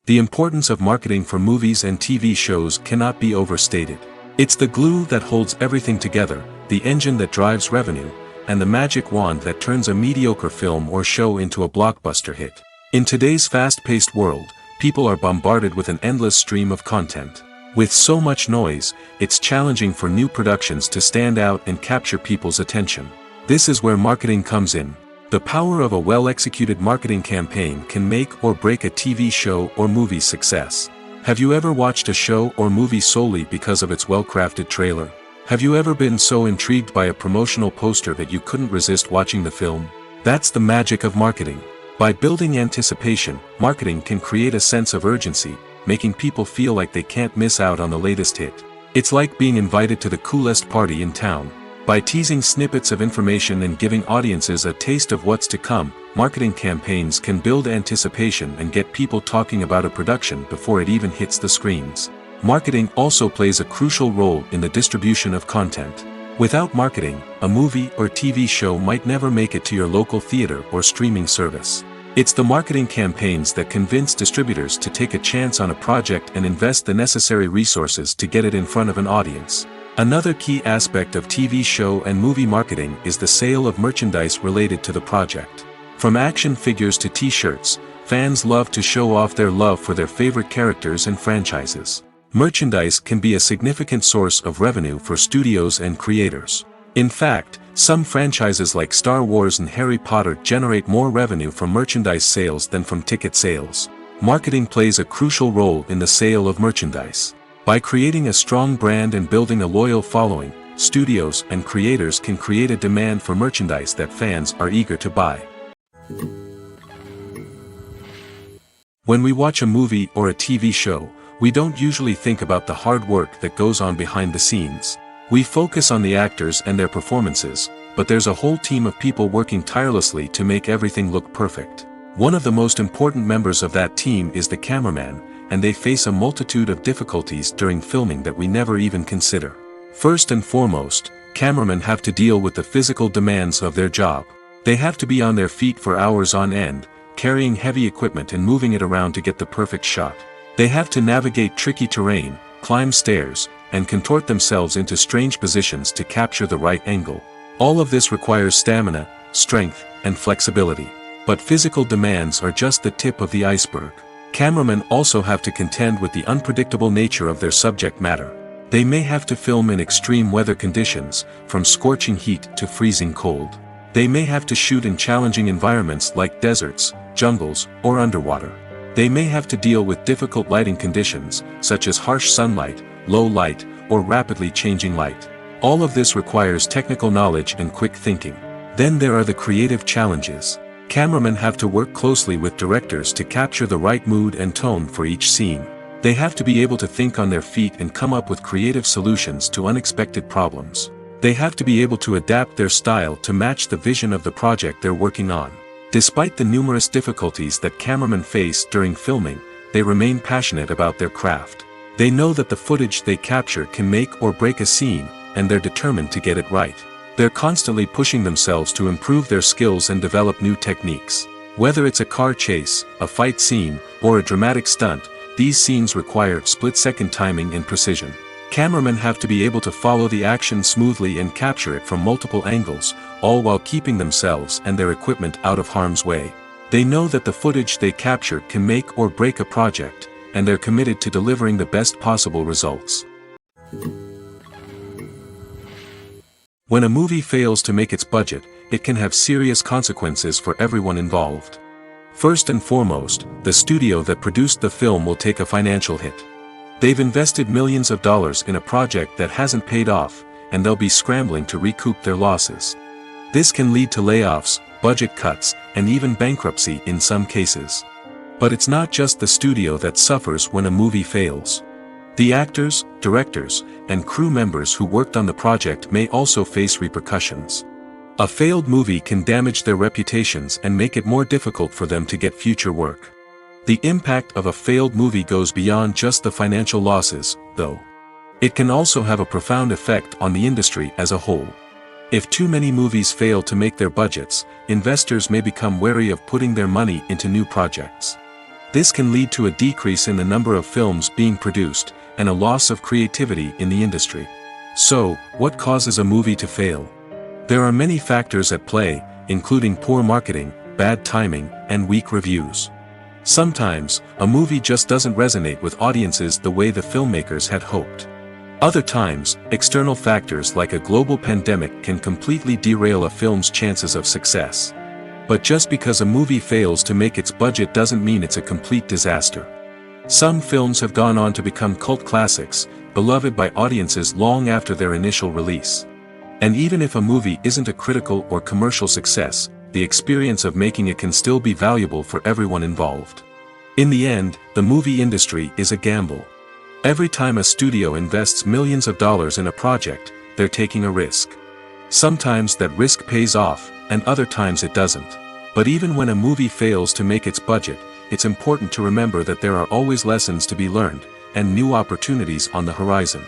The importance of marketing for movies and TV shows cannot be overstated. It's the glue that holds everything together, the engine that drives revenue, and the magic wand that turns a mediocre film or show into a blockbuster hit. In today's fast-paced world, people are bombarded with an endless stream of content. With so much noise, it's challenging for new productions to stand out and capture people's attention. This is where marketing comes in. The power of a well-executed marketing campaign can make or break a TV show or movie's success. Have you ever watched a show or movie solely because of its well-crafted trailer? Have you ever been so intrigued by a promotional poster that you couldn't resist watching the film? That's the magic of marketing. By building anticipation, marketing can create a sense of urgency, making people feel like they can't miss out on the latest hit. It's like being invited to the coolest party in town. By teasing snippets of information and giving audiences a taste of what's to come, marketing campaigns can build anticipation and get people talking about a production before it even hits the screens. Marketing also plays a crucial role in the distribution of content. Without marketing, a movie or TV show might never make it to your local theater or streaming service. It's the marketing campaigns that convince distributors to take a chance on a project and invest the necessary resources to get it in front of an audience. Another key aspect of TV show and movie marketing is the sale of merchandise related to the project. From action figures to t-shirts, fans love to show off their love for their favorite characters and franchises. Merchandise can be a significant source of revenue for studios and creators. In fact, some franchises like Star Wars and Harry Potter generate more revenue from merchandise sales than from ticket sales. Marketing plays a crucial role in the sale of merchandise. By creating a strong brand and building a loyal following, studios and creators can create a demand for merchandise that fans are eager to buy. When we watch a movie or a TV show, we don't usually think about the hard work that goes on behind the scenes. We focus on the actors and their performances, but there's a whole team of people working tirelessly to make everything look perfect. One of the most important members of that team is the cameraman, and they face a multitude of difficulties during filming that we never even consider. First and foremost, cameramen have to deal with the physical demands of their job. They have to be on their feet for hours on end, carrying heavy equipment and moving it around to get the perfect shot. They have to navigate tricky terrain, climb stairs, and contort themselves into strange positions to capture the right angle. All of this requires stamina, strength, and flexibility. But physical demands are just the tip of the iceberg. Cameramen also have to contend with the unpredictable nature of their subject matter. They may have to film in extreme weather conditions, from scorching heat to freezing cold. They may have to shoot in challenging environments like deserts, jungles, or underwater. They may have to deal with difficult lighting conditions, such as harsh sunlight, low light, or rapidly changing light. All of this requires technical knowledge and quick thinking. Then there are the creative challenges. Cameramen have to work closely with directors to capture the right mood and tone for each scene. They have to be able to think on their feet and come up with creative solutions to unexpected problems. They have to be able to adapt their style to match the vision of the project they're working on. Despite the numerous difficulties that cameramen face during filming, they remain passionate about their craft. They know that the footage they capture can make or break a scene, and they're determined to get it right. They're constantly pushing themselves to improve their skills and develop new techniques. Whether it's a car chase, a fight scene, or a dramatic stunt, these scenes require split-second timing and precision. Cameramen have to be able to follow the action smoothly and capture it from multiple angles, all while keeping themselves and their equipment out of harm's way. They know that the footage they capture can make or break a project, and they're committed to delivering the best possible results. When a movie fails to make its budget, it can have serious consequences for everyone involved. First and foremost, the studio that produced the film will take a financial hit. They've invested millions of dollars in a project that hasn't paid off, and they'll be scrambling to recoup their losses. This can lead to layoffs, budget cuts, and even bankruptcy in some cases. But it's not just the studio that suffers when a movie fails. The actors, directors, and crew members who worked on the project may also face repercussions. A failed movie can damage their reputations and make it more difficult for them to get future work. The impact of a failed movie goes beyond just the financial losses, though. It can also have a profound effect on the industry as a whole. If too many movies fail to make their budgets, investors may become wary of putting their money into new projects. This can lead to a decrease in the number of films being produced, and a loss of creativity in the industry. So, what causes a movie to fail? There are many factors at play, including poor marketing, bad timing, and weak reviews. Sometimes, a movie just doesn't resonate with audiences the way the filmmakers had hoped. Other times, external factors like a global pandemic can completely derail a film's chances of success. But just because a movie fails to make its budget doesn't mean it's a complete disaster. Some films have gone on to become cult classics, beloved by audiences long after their initial release. And even if a movie isn't a critical or commercial success, the experience of making it can still be valuable for everyone involved. In the end, the movie industry is a gamble. Every time a studio invests millions of dollars in a project, they're taking a risk. Sometimes that risk pays off, and other times it doesn't. But even when a movie fails to make its budget, it's important to remember that there are always lessons to be learned, and new opportunities on the horizon.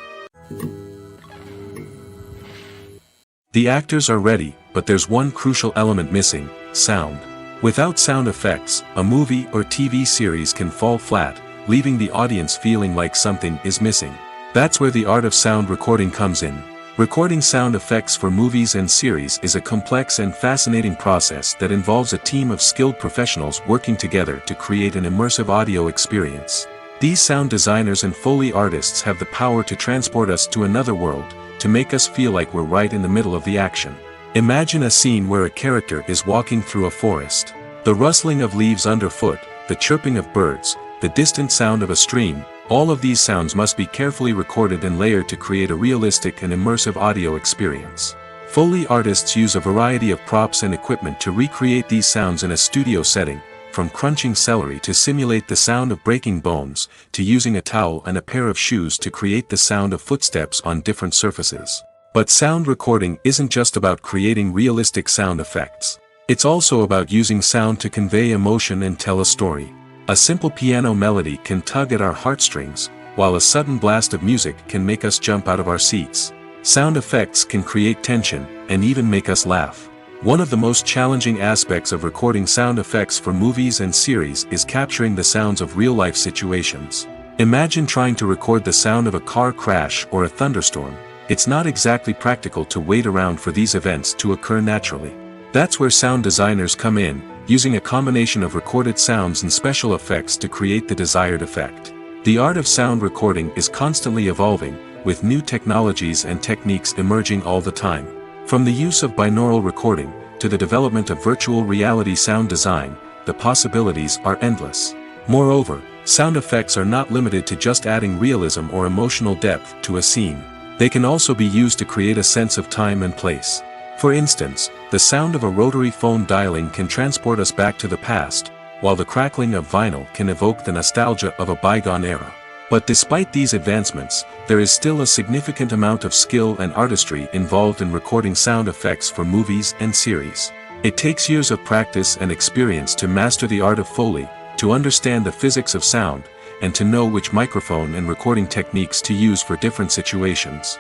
The actors are ready, but there's one crucial element missing: sound. Without sound effects, a movie or TV series can fall flat, leaving the audience feeling like something is missing. That's where the art of sound recording comes in. Recording sound effects for movies and series is a complex and fascinating process that involves a team of skilled professionals working together to create an immersive audio experience. These sound designers and Foley artists have the power to transport us to another world, to make us feel like we're right in the middle of the action. Imagine a scene where a character is walking through a forest. The rustling of leaves underfoot, the chirping of birds, the distant sound of a stream, all of these sounds must be carefully recorded and layered to create a realistic and immersive audio experience. Foley artists use a variety of props and equipment to recreate these sounds in a studio setting, from crunching celery to simulate the sound of breaking bones, to using a towel and a pair of shoes to create the sound of footsteps on different surfaces. But sound recording isn't just about creating realistic sound effects. It's also about using sound to convey emotion and tell a story. A simple piano melody can tug at our heartstrings, while a sudden blast of music can make us jump out of our seats. Sound effects can create tension, and even make us laugh. One of the most challenging aspects of recording sound effects for movies and series is capturing the sounds of real-life situations. Imagine trying to record the sound of a car crash or a thunderstorm. It's not exactly practical to wait around for these events to occur naturally. That's where sound designers come in, using a combination of recorded sounds and special effects to create the desired effect. The art of sound recording is constantly evolving, with new technologies and techniques emerging all the time. From the use of binaural recording, to the development of virtual reality sound design, the possibilities are endless. Moreover, sound effects are not limited to just adding realism or emotional depth to a scene. They can also be used to create a sense of time and place. For instance, the sound of a rotary phone dialing can transport us back to the past, while the crackling of vinyl can evoke the nostalgia of a bygone era. But despite these advancements, there is still a significant amount of skill and artistry involved in recording sound effects for movies and series. It takes years of practice and experience to master the art of Foley, to understand the physics of sound, and to know which microphone and recording techniques to use for different situations.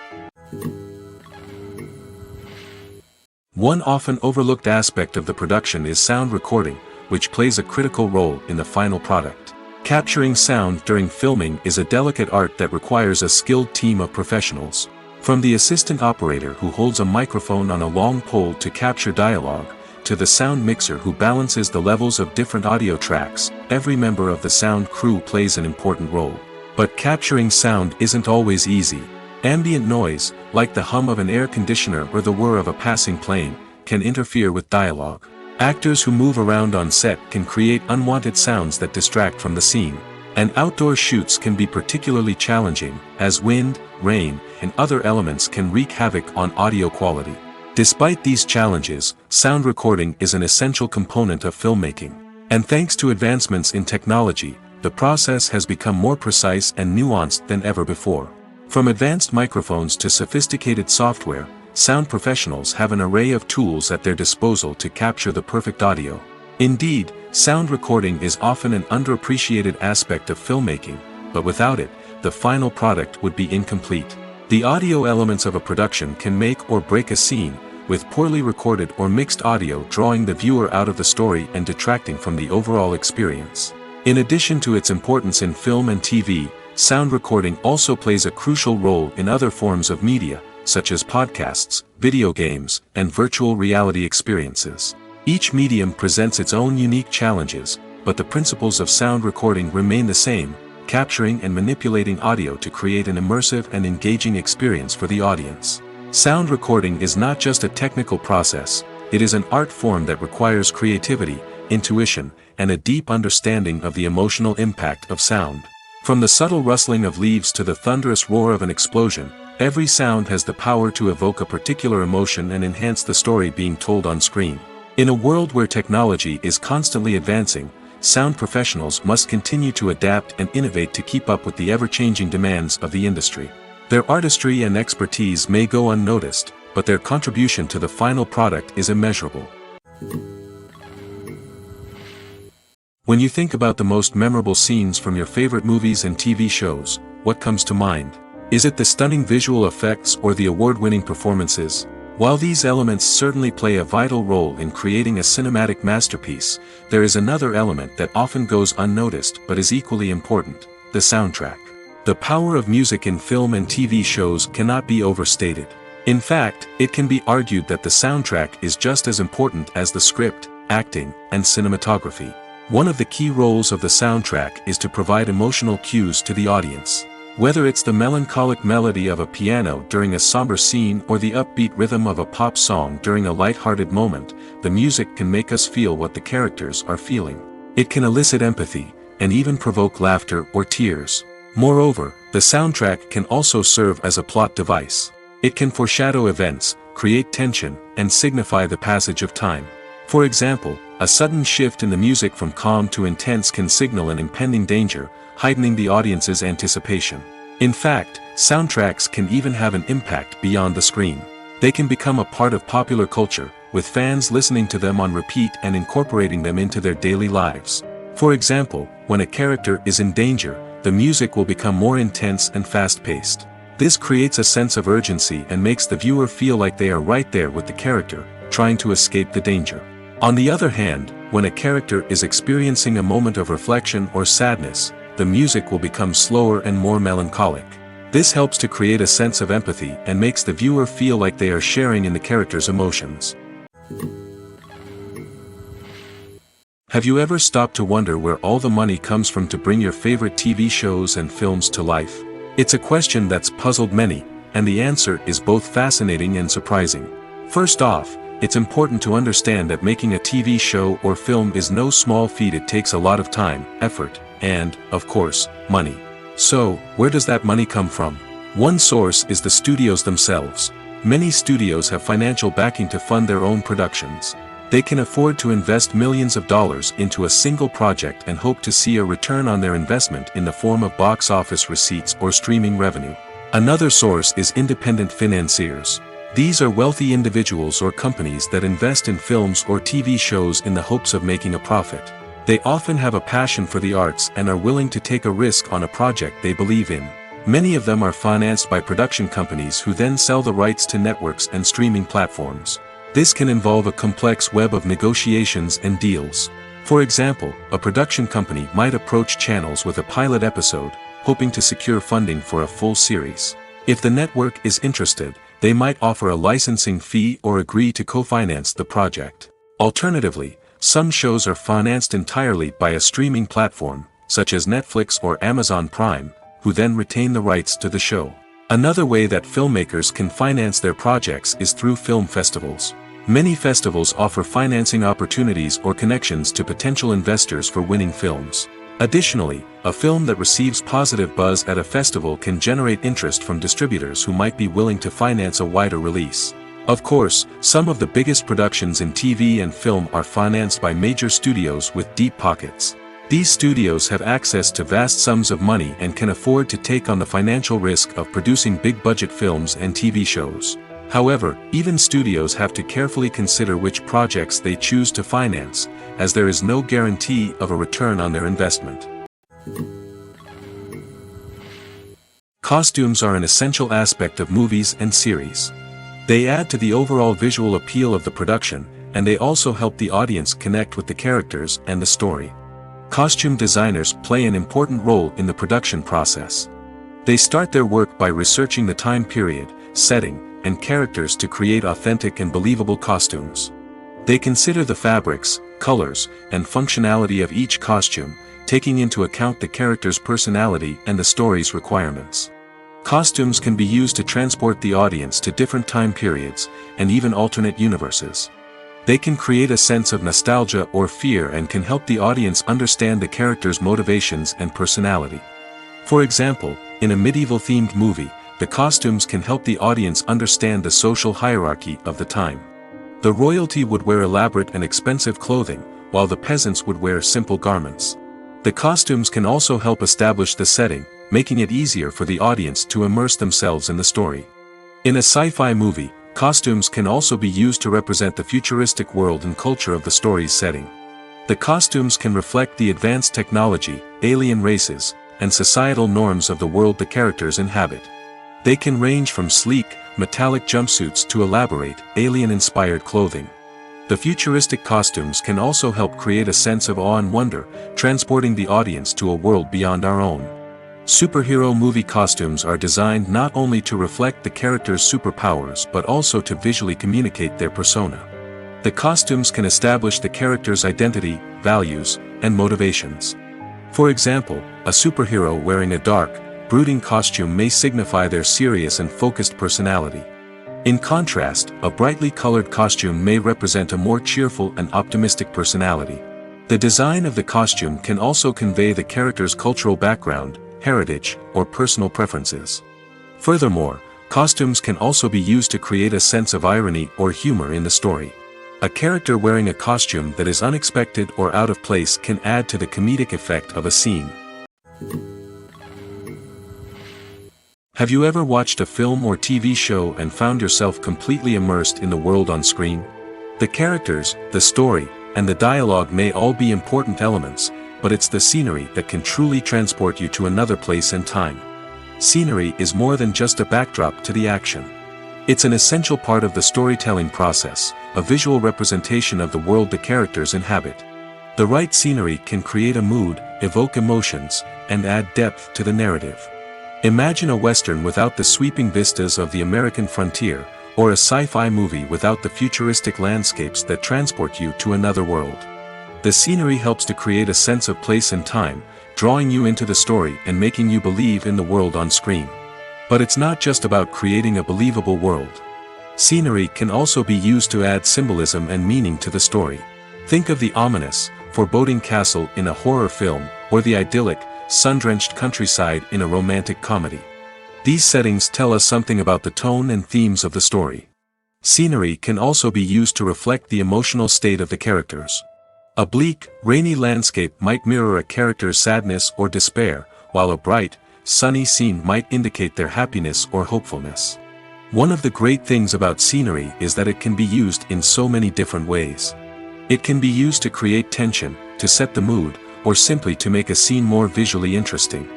One often overlooked aspect of the production is sound recording, which plays a critical role in the final product. Capturing sound during filming is a delicate art that requires a skilled team of professionals. From the assistant operator who holds a microphone on a long pole to capture dialogue, to the sound mixer who balances the levels of different audio tracks, every member of the sound crew plays an important role. But capturing sound isn't always easy. Ambient noise, like the hum of an air conditioner or the whir of a passing plane, can interfere with dialogue. Actors who move around on set can create unwanted sounds that distract from the scene. And outdoor shoots can be particularly challenging, as wind, rain, and other elements can wreak havoc on audio quality. Despite these challenges, sound recording is an essential component of filmmaking. And thanks to advancements in technology, the process has become more precise and nuanced than ever before. From advanced microphones to sophisticated software, sound professionals have an array of tools at their disposal to capture the perfect audio. Indeed, sound recording is often an underappreciated aspect of filmmaking, but without it, the final product would be incomplete. The audio elements of a production can make or break a scene, with poorly recorded or mixed audio drawing the viewer out of the story and detracting from the overall experience. In addition to its importance in film and TV, sound recording also plays a crucial role in other forms of media, such as podcasts, video games, and virtual reality experiences. Each medium presents its own unique challenges, but the principles of sound recording remain the same, capturing and manipulating audio to create an immersive and engaging experience for the audience. Sound recording is not just a technical process, it is an art form that requires creativity, intuition, and a deep understanding of the emotional impact of sound. From the subtle rustling of leaves to the thunderous roar of an explosion, every sound has the power to evoke a particular emotion and enhance the story being told on screen. In a world where technology is constantly advancing, sound professionals must continue to adapt and innovate to keep up with the ever-changing demands of the industry. Their artistry and expertise may go unnoticed, but their contribution to the final product is immeasurable. When you think about the most memorable scenes from your favorite movies and TV shows, what comes to mind? Is it the stunning visual effects or the award-winning performances? While these elements certainly play a vital role in creating a cinematic masterpiece, there is another element that often goes unnoticed but is equally important: the soundtrack. The power of music in film and TV shows cannot be overstated. In fact, it can be argued that the soundtrack is just as important as the script, acting, and cinematography. One of the key roles of the soundtrack is to provide emotional cues to the audience. Whether it's the melancholic melody of a piano during a somber scene or the upbeat rhythm of a pop song during a light-hearted moment, the music can make us feel what the characters are feeling. It can elicit empathy, and even provoke laughter or tears. Moreover, the soundtrack can also serve as a plot device. It can foreshadow events, create tension, and signify the passage of time. For example, a sudden shift in the music from calm to intense can signal an impending danger, heightening the audience's anticipation. In fact, soundtracks can even have an impact beyond the screen. They can become a part of popular culture, with fans listening to them on repeat and incorporating them into their daily lives. For example, when a character is in danger, the music will become more intense and fast-paced. This creates a sense of urgency and makes the viewer feel like they are right there with the character, trying to escape the danger. On the other hand, when a character is experiencing a moment of reflection or sadness, the music will become slower and more melancholic. This helps to create a sense of empathy and makes the viewer feel like they are sharing in the character's emotions. Have you ever stopped to wonder where all the money comes from to bring your favorite TV shows and films to life? It's a question that's puzzled many, and the answer is both fascinating and surprising. First off, it's important to understand that making a TV show or film is no small feat. It takes a lot of time, effort, and, of course, money. So, where does that money come from? One source is the studios themselves. Many studios have financial backing to fund their own productions. They can afford to invest millions of dollars into a single project and hope to see a return on their investment in the form of box office receipts or streaming revenue. Another source is independent financiers. These are wealthy individuals or companies that invest in films or TV shows in the hopes of making a profit. They often have a passion for the arts and are willing to take a risk on a project they believe in. Many of them are financed by production companies who then sell the rights to networks and streaming platforms. This can involve a complex web of negotiations and deals. For example, a production company might approach channels with a pilot episode, hoping to secure funding for a full series. If the network is interested, they might offer a licensing fee or agree to co-finance the project. Alternatively, some shows are financed entirely by a streaming platform, such as Netflix or Amazon Prime, who then retain the rights to the show. Another way that filmmakers can finance their projects is through film festivals. Many festivals offer financing opportunities or connections to potential investors for winning films. Additionally, a film that receives positive buzz at a festival can generate interest from distributors who might be willing to finance a wider release. Of course, some of the biggest productions in TV and film are financed by major studios with deep pockets. These studios have access to vast sums of money and can afford to take on the financial risk of producing big-budget films and TV shows. However, even studios have to carefully consider which projects they choose to finance, as there is no guarantee of a return on their investment. Costumes are an essential aspect of movies and series. They add to the overall visual appeal of the production, and they also help the audience connect with the characters and the story. Costume designers play an important role in the production process. They start their work by researching the time period, setting, and characters to create authentic and believable costumes. They consider the fabrics, colors, and functionality of each costume, taking into account the character's personality and the story's requirements. Costumes can be used to transport the audience to different time periods, and even alternate universes. They can create a sense of nostalgia or fear and can help the audience understand the character's motivations and personality. For example, in a medieval-themed movie, the costumes can help the audience understand the social hierarchy of the time. The royalty would wear elaborate and expensive clothing, while the peasants would wear simple garments. The costumes can also help establish the setting, making it easier for the audience to immerse themselves in the story. In a sci-fi movie, costumes can also be used to represent the futuristic world and culture of the story's setting. The costumes can reflect the advanced technology, alien races, and societal norms of the world the characters inhabit. They can range from sleek, metallic jumpsuits to elaborate, alien-inspired clothing. The futuristic costumes can also help create a sense of awe and wonder, transporting the audience to a world beyond our own. Superhero movie costumes are designed not only to reflect the character's superpowers but also to visually communicate their persona. The costumes can establish the character's identity, values, and motivations. For example, a superhero wearing a dark, brooding costume may signify their serious and focused personality. In contrast, a brightly colored costume may represent a more cheerful and optimistic personality. The design of the costume can also convey the character's cultural background, heritage, or personal preferences. Furthermore, costumes can also be used to create a sense of irony or humor in the story. A character wearing a costume that is unexpected or out of place can add to the comedic effect of a scene. Have you ever watched a film or TV show and found yourself completely immersed in the world on screen? The characters, the story, and the dialogue may all be important elements, but it's the scenery that can truly transport you to another place and time. Scenery is more than just a backdrop to the action. It's an essential part of the storytelling process, a visual representation of the world the characters inhabit. The right scenery can create a mood, evoke emotions, and add depth to the narrative. Imagine a Western without the sweeping vistas of the American frontier, or a sci-fi movie without the futuristic landscapes that transport you to another world. The scenery helps to create a sense of place and time, drawing you into the story and making you believe in the world on screen. But it's not just about creating a believable world. Scenery can also be used to add symbolism and meaning to the story. Think of the ominous, foreboding castle in a horror film, or the idyllic, sun-drenched countryside in a romantic comedy. These settings tell us something about the tone and themes of the story. Scenery can also be used to reflect the emotional state of the characters. A bleak, rainy landscape might mirror a character's sadness or despair, while a bright, sunny scene might indicate their happiness or hopefulness. One of the great things about scenery is that it can be used in so many different ways. It can be used to create tension, to set the mood, or simply to make a scene more visually interesting.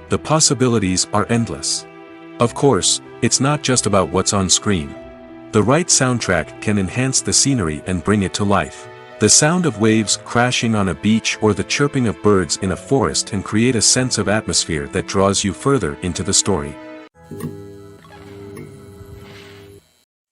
The possibilities are endless. Of course, it's not just about what's on screen. The right soundtrack can enhance the scenery and bring it to life. The sound of waves crashing on a beach or the chirping of birds in a forest can create a sense of atmosphere that draws you further into the story.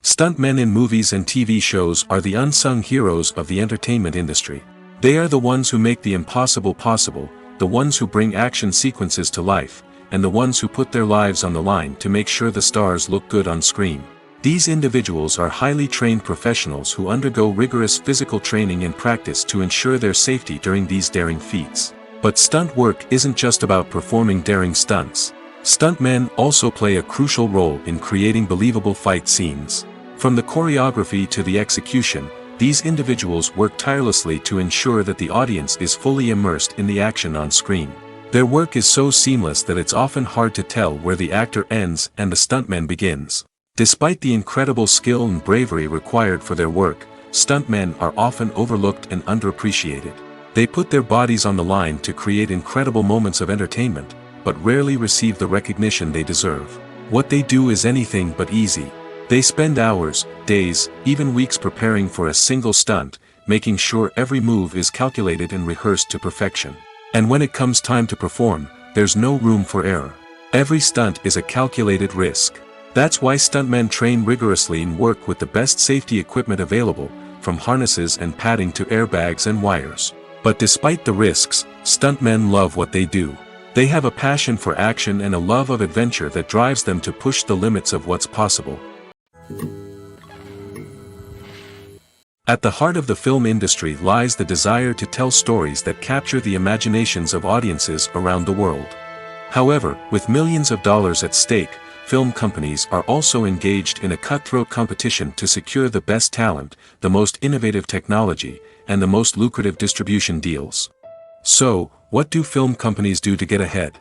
Stuntmen in movies and TV shows are the unsung heroes of the entertainment industry. They are the ones who make the impossible possible, the ones who bring action sequences to life, and the ones who put their lives on the line to make sure the stars look good on screen. These individuals are highly trained professionals who undergo rigorous physical training and practice to ensure their safety during these daring feats. But stunt work isn't just about performing daring stunts. Stuntmen also play a crucial role in creating believable fight scenes. From the choreography to the execution, these individuals work tirelessly to ensure that the audience is fully immersed in the action on screen. Their work is so seamless that it's often hard to tell where the actor ends and the stuntman begins. Despite the incredible skill and bravery required for their work, stuntmen are often overlooked and underappreciated. They put their bodies on the line to create incredible moments of entertainment, but rarely receive the recognition they deserve. What they do is anything but easy. They spend hours, days, even weeks preparing for a single stunt, making sure every move is calculated and rehearsed to perfection. And when it comes time to perform, there's no room for error. Every stunt is a calculated risk. That's why stuntmen train rigorously and work with the best safety equipment available, from harnesses and padding to airbags and wires. But despite the risks, stuntmen love what they do. They have a passion for action and a love of adventure that drives them to push the limits of what's possible. At the heart of the film industry lies the desire to tell stories that capture the imaginations of audiences around the world. However, with millions of dollars at stake, film companies are also engaged in a cutthroat competition to secure the best talent, the most innovative technology, and the most lucrative distribution deals. So, what do film companies do to get ahead?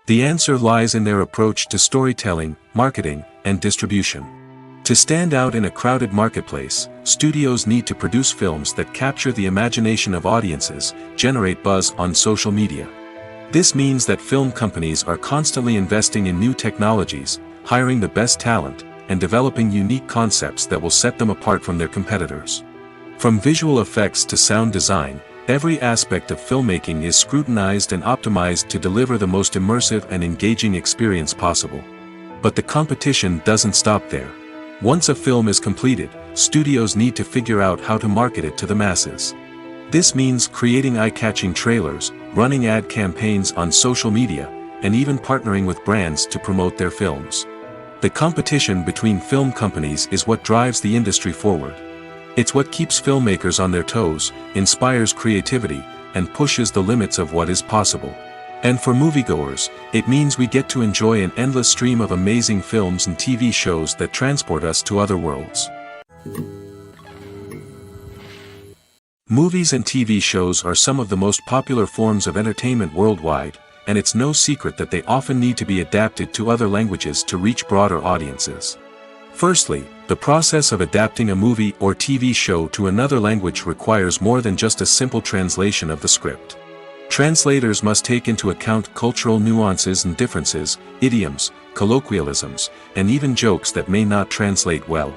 The answer lies in their approach to storytelling, marketing, and distribution. To stand out in a crowded marketplace, studios need to produce films that capture the imagination of audiences, generate buzz on social media. This means that film companies are constantly investing in new technologies, hiring the best talent, and developing unique concepts that will set them apart from their competitors. From visual effects to sound design, every aspect of filmmaking is scrutinized and optimized to deliver the most immersive and engaging experience possible. But the competition doesn't stop there. Once a film is completed, studios need to figure out how to market it to the masses. This means creating eye-catching trailers, running ad campaigns on social media, and even partnering with brands to promote their films. The competition between film companies is what drives the industry forward. It's what keeps filmmakers on their toes, inspires creativity, and pushes the limits of what is possible. And for moviegoers, it means we get to enjoy an endless stream of amazing films and TV shows that transport us to other worlds. Movies and TV shows are some of the most popular forms of entertainment worldwide, and it's no secret that they often need to be adapted to other languages to reach broader audiences. Firstly, the process of adapting a movie or TV show to another language requires more than just a simple translation of the script. Translators must take into account cultural nuances and differences, idioms, colloquialisms, and even jokes that may not translate well.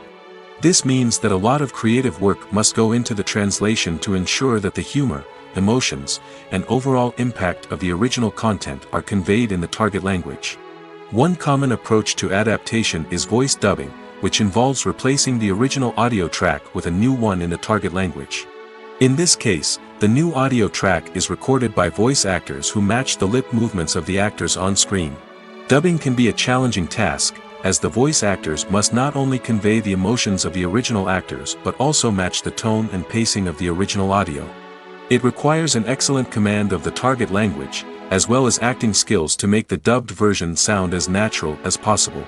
This means that a lot of creative work must go into the translation to ensure that the humor, emotions, and overall impact of the original content are conveyed in the target language. One common approach to adaptation is voice dubbing, which involves replacing the original audio track with a new one in the target language. In this case, the new audio track is recorded by voice actors who match the lip movements of the actors on screen. Dubbing can be a challenging task, as the voice actors must not only convey the emotions of the original actors but also match the tone and pacing of the original audio. It requires an excellent command of the target language, as well as acting skills to make the dubbed version sound as natural as possible.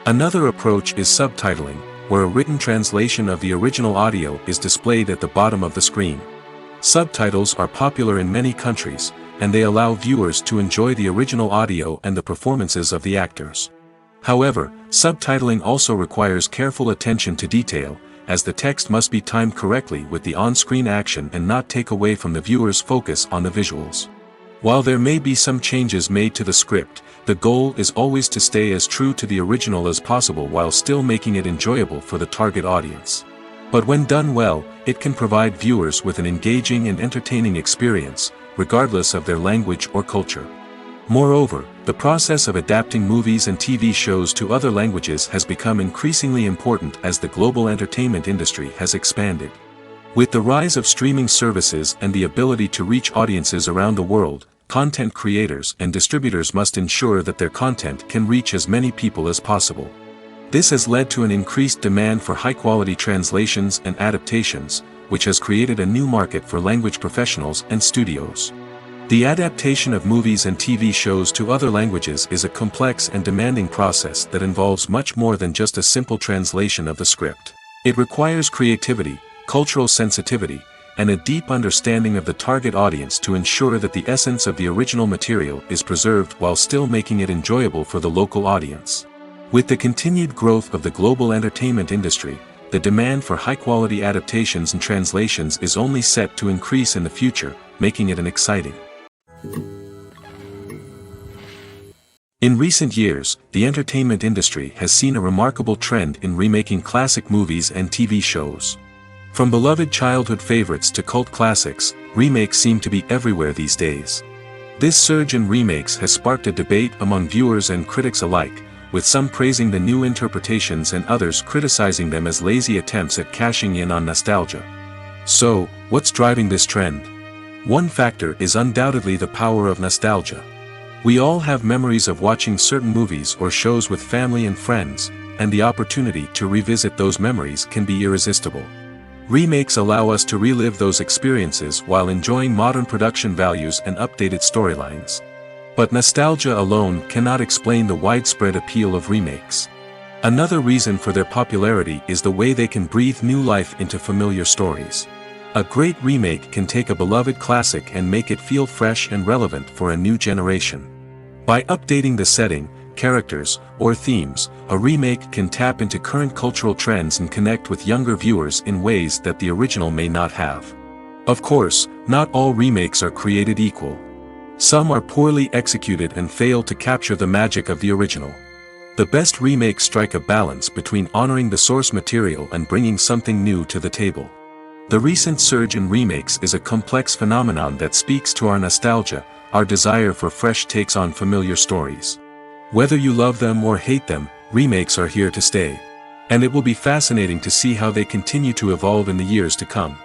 Another approach is subtitling, where a written translation of the original audio is displayed at the bottom of the screen. Subtitles are popular in many countries, and they allow viewers to enjoy the original audio and the performances of the actors. However, subtitling also requires careful attention to detail, as the text must be timed correctly with the on-screen action and not take away from the viewer's focus on the visuals. While there may be some changes made to the script, the goal is always to stay as true to the original as possible while still making it enjoyable for the target audience. But when done well, it can provide viewers with an engaging and entertaining experience, regardless of their language or culture. Moreover, the process of adapting movies and TV shows to other languages has become increasingly important as the global entertainment industry has expanded. With the rise of streaming services and the ability to reach audiences around the world, content creators and distributors must ensure that their content can reach as many people as possible. This has led to an increased demand for high-quality translations and adaptations, which has created a new market for language professionals and studios. The adaptation of movies and TV shows to other languages is a complex and demanding process that involves much more than just a simple translation of the script. It requires creativity, cultural sensitivity, and a deep understanding of the target audience to ensure that the essence of the original material is preserved while still making it enjoyable for the local audience. With the continued growth of the global entertainment industry, the demand for high-quality adaptations and translations is only set to increase in the future, making it an exciting. In recent years, the entertainment industry has seen a remarkable trend in remaking classic movies and TV shows. From beloved childhood favorites to cult classics, remakes seem to be everywhere these days. This surge in remakes has sparked a debate among viewers and critics alike, with some praising the new interpretations and others criticizing them as lazy attempts at cashing in on nostalgia. So, what's driving this trend? One factor is undoubtedly the power of nostalgia. We all have memories of watching certain movies or shows with family and friends, and the opportunity to revisit those memories can be irresistible. Remakes allow us to relive those experiences while enjoying modern production values and updated storylines. But nostalgia alone cannot explain the widespread appeal of remakes. Another reason for their popularity is the way they can breathe new life into familiar stories. A great remake can take a beloved classic and make it feel fresh and relevant for a new generation. By updating the setting, characters, or themes, a remake can tap into current cultural trends and connect with younger viewers in ways that the original may not have. Of course, not all remakes are created equal. Some are poorly executed and fail to capture the magic of the original. The best remakes strike a balance between honoring the source material and bringing something new to the table. The recent surge in remakes is a complex phenomenon that speaks to our nostalgia, our desire for fresh takes on familiar stories. Whether you love them or hate them, remakes are here to stay. And it will be fascinating to see how they continue to evolve in the years to come.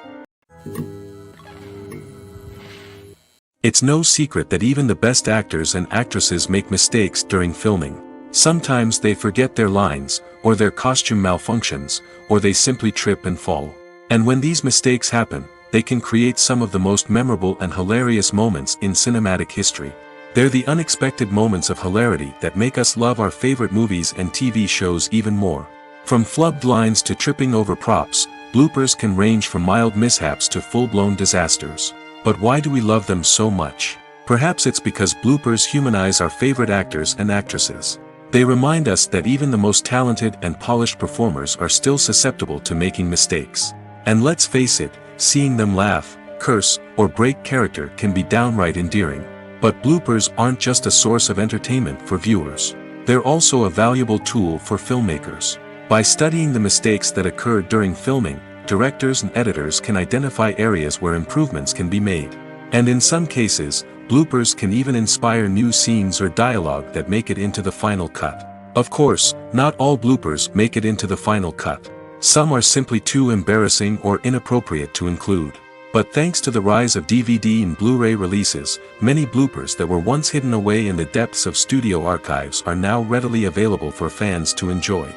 It's no secret that even the best actors and actresses make mistakes during filming. Sometimes they forget their lines, or their costume malfunctions, or they simply trip and fall. And when these mistakes happen, they can create some of the most memorable and hilarious moments in cinematic history. They're the unexpected moments of hilarity that make us love our favorite movies and TV shows even more. From flubbed lines to tripping over props, bloopers can range from mild mishaps to full-blown disasters. But why do we love them so much? Perhaps it's because bloopers humanize our favorite actors and actresses. They remind us that even the most talented and polished performers are still susceptible to making mistakes. And let's face it, seeing them laugh, curse, or break character can be downright endearing. But bloopers aren't just a source of entertainment for viewers. They're also a valuable tool for filmmakers. By studying the mistakes that occurred during filming, directors and editors can identify areas where improvements can be made. And in some cases, bloopers can even inspire new scenes or dialogue that make it into the final cut. Of course, not all bloopers make it into the final cut. Some are simply too embarrassing or inappropriate to include. But thanks to the rise of DVD and Blu-ray releases, many bloopers that were once hidden away in the depths of studio archives are now readily available for fans to enjoy.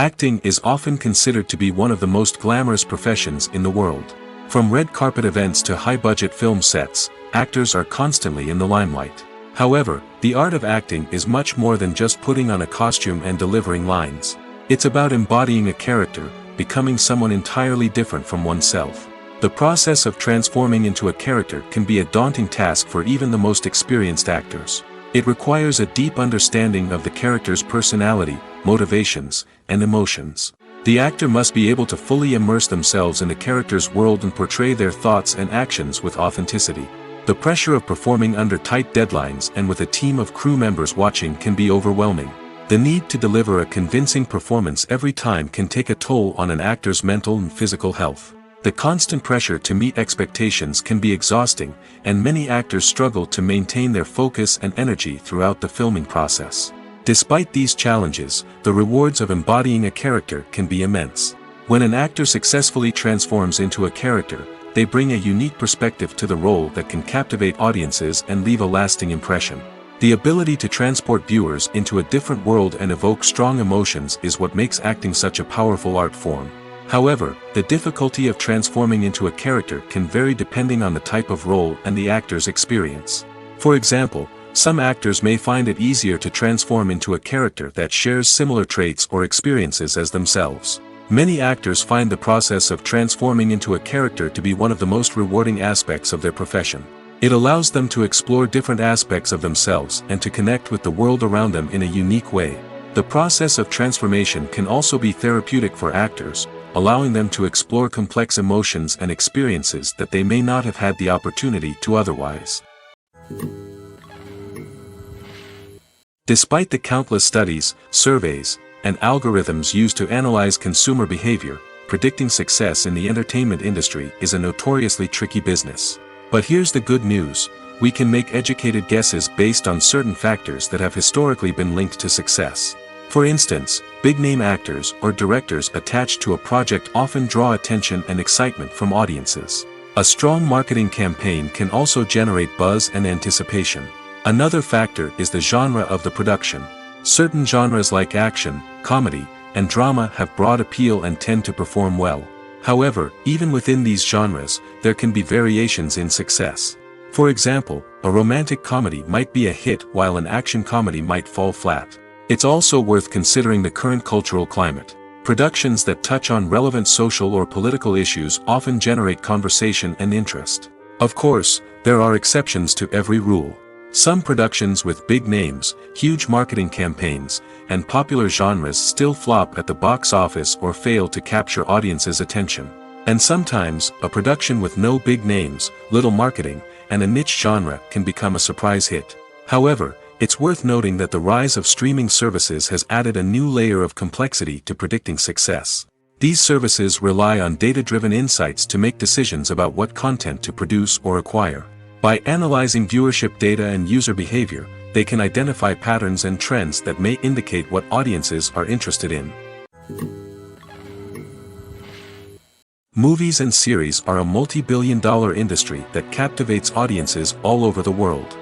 Acting is often considered to be one of the most glamorous professions in the world. From red carpet events to high-budget film sets, actors are constantly in the limelight. However, the art of acting is much more than just putting on a costume and delivering lines. It's about embodying a character, becoming someone entirely different from oneself. The process of transforming into a character can be a daunting task for even the most experienced actors. It requires a deep understanding of the character's personality, motivations, and emotions. The actor must be able to fully immerse themselves in the character's world and portray their thoughts and actions with authenticity. The pressure of performing under tight deadlines and with a team of crew members watching can be overwhelming. The need to deliver a convincing performance every time can take a toll on an actor's mental and physical health. The constant pressure to meet expectations can be exhausting, and many actors struggle to maintain their focus and energy throughout the filming process. Despite these challenges, the rewards of embodying a character can be immense. When an actor successfully transforms into a character, they bring a unique perspective to the role that can captivate audiences and leave a lasting impression. The ability to transport viewers into a different world and evoke strong emotions is what makes acting such a powerful art form. However, the difficulty of transforming into a character can vary depending on the type of role and the actor's experience. For example, some actors may find it easier to transform into a character that shares similar traits or experiences as themselves. Many actors find the process of transforming into a character to be one of the most rewarding aspects of their profession. It allows them to explore different aspects of themselves and to connect with the world around them in a unique way. The process of transformation can also be therapeutic for actors, allowing them to explore complex emotions and experiences that they may not have had the opportunity to otherwise. Despite the countless studies, surveys, and algorithms used to analyze consumer behavior, predicting success in the entertainment industry is a notoriously tricky business. But here's the good news: we can make educated guesses based on certain factors that have historically been linked to success. For instance, big-name actors or directors attached to a project often draw attention and excitement from audiences. A strong marketing campaign can also generate buzz and anticipation. Another factor is the genre of the production. Certain genres like action, comedy, and drama have broad appeal and tend to perform well. However, even within these genres, there can be variations in success. For example, a romantic comedy might be a hit while an action comedy might fall flat. It's also worth considering the current cultural climate. Productions that touch on relevant social or political issues often generate conversation and interest. Of course, there are exceptions to every rule. Some productions with big names, huge marketing campaigns, and popular genres still flop at the box office or fail to capture audiences' attention. And sometimes, a production with no big names, little marketing, and a niche genre can become a surprise hit. However, it's worth noting that the rise of streaming services has added a new layer of complexity to predicting success. These services rely on data-driven insights to make decisions about what content to produce or acquire. By analyzing viewership data and user behavior, they can identify patterns and trends that may indicate what audiences are interested in. Movies and series are a multi-billion-dollar industry that captivates audiences all over the world.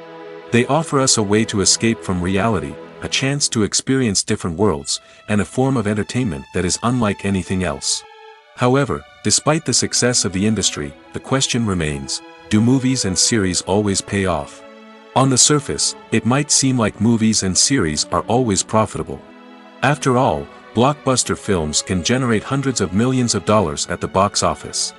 They offer us a way to escape from reality, a chance to experience different worlds, and a form of entertainment that is unlike anything else. However, despite the success of the industry, the question remains: do movies and series always pay off? On the surface, it might seem like movies and series are always profitable. After all, blockbuster films can generate hundreds of millions of dollars at the box office.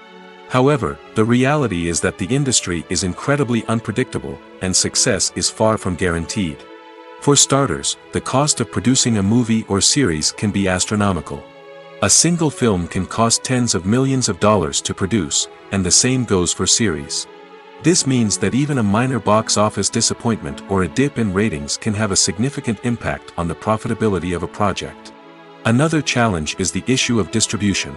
However, the reality is that the industry is incredibly unpredictable, and success is far from guaranteed. For starters, the cost of producing a movie or series can be astronomical. A single film can cost tens of millions of dollars to produce, and the same goes for series. This means that even a minor box office disappointment or a dip in ratings can have a significant impact on the profitability of a project. Another challenge is the issue of distribution.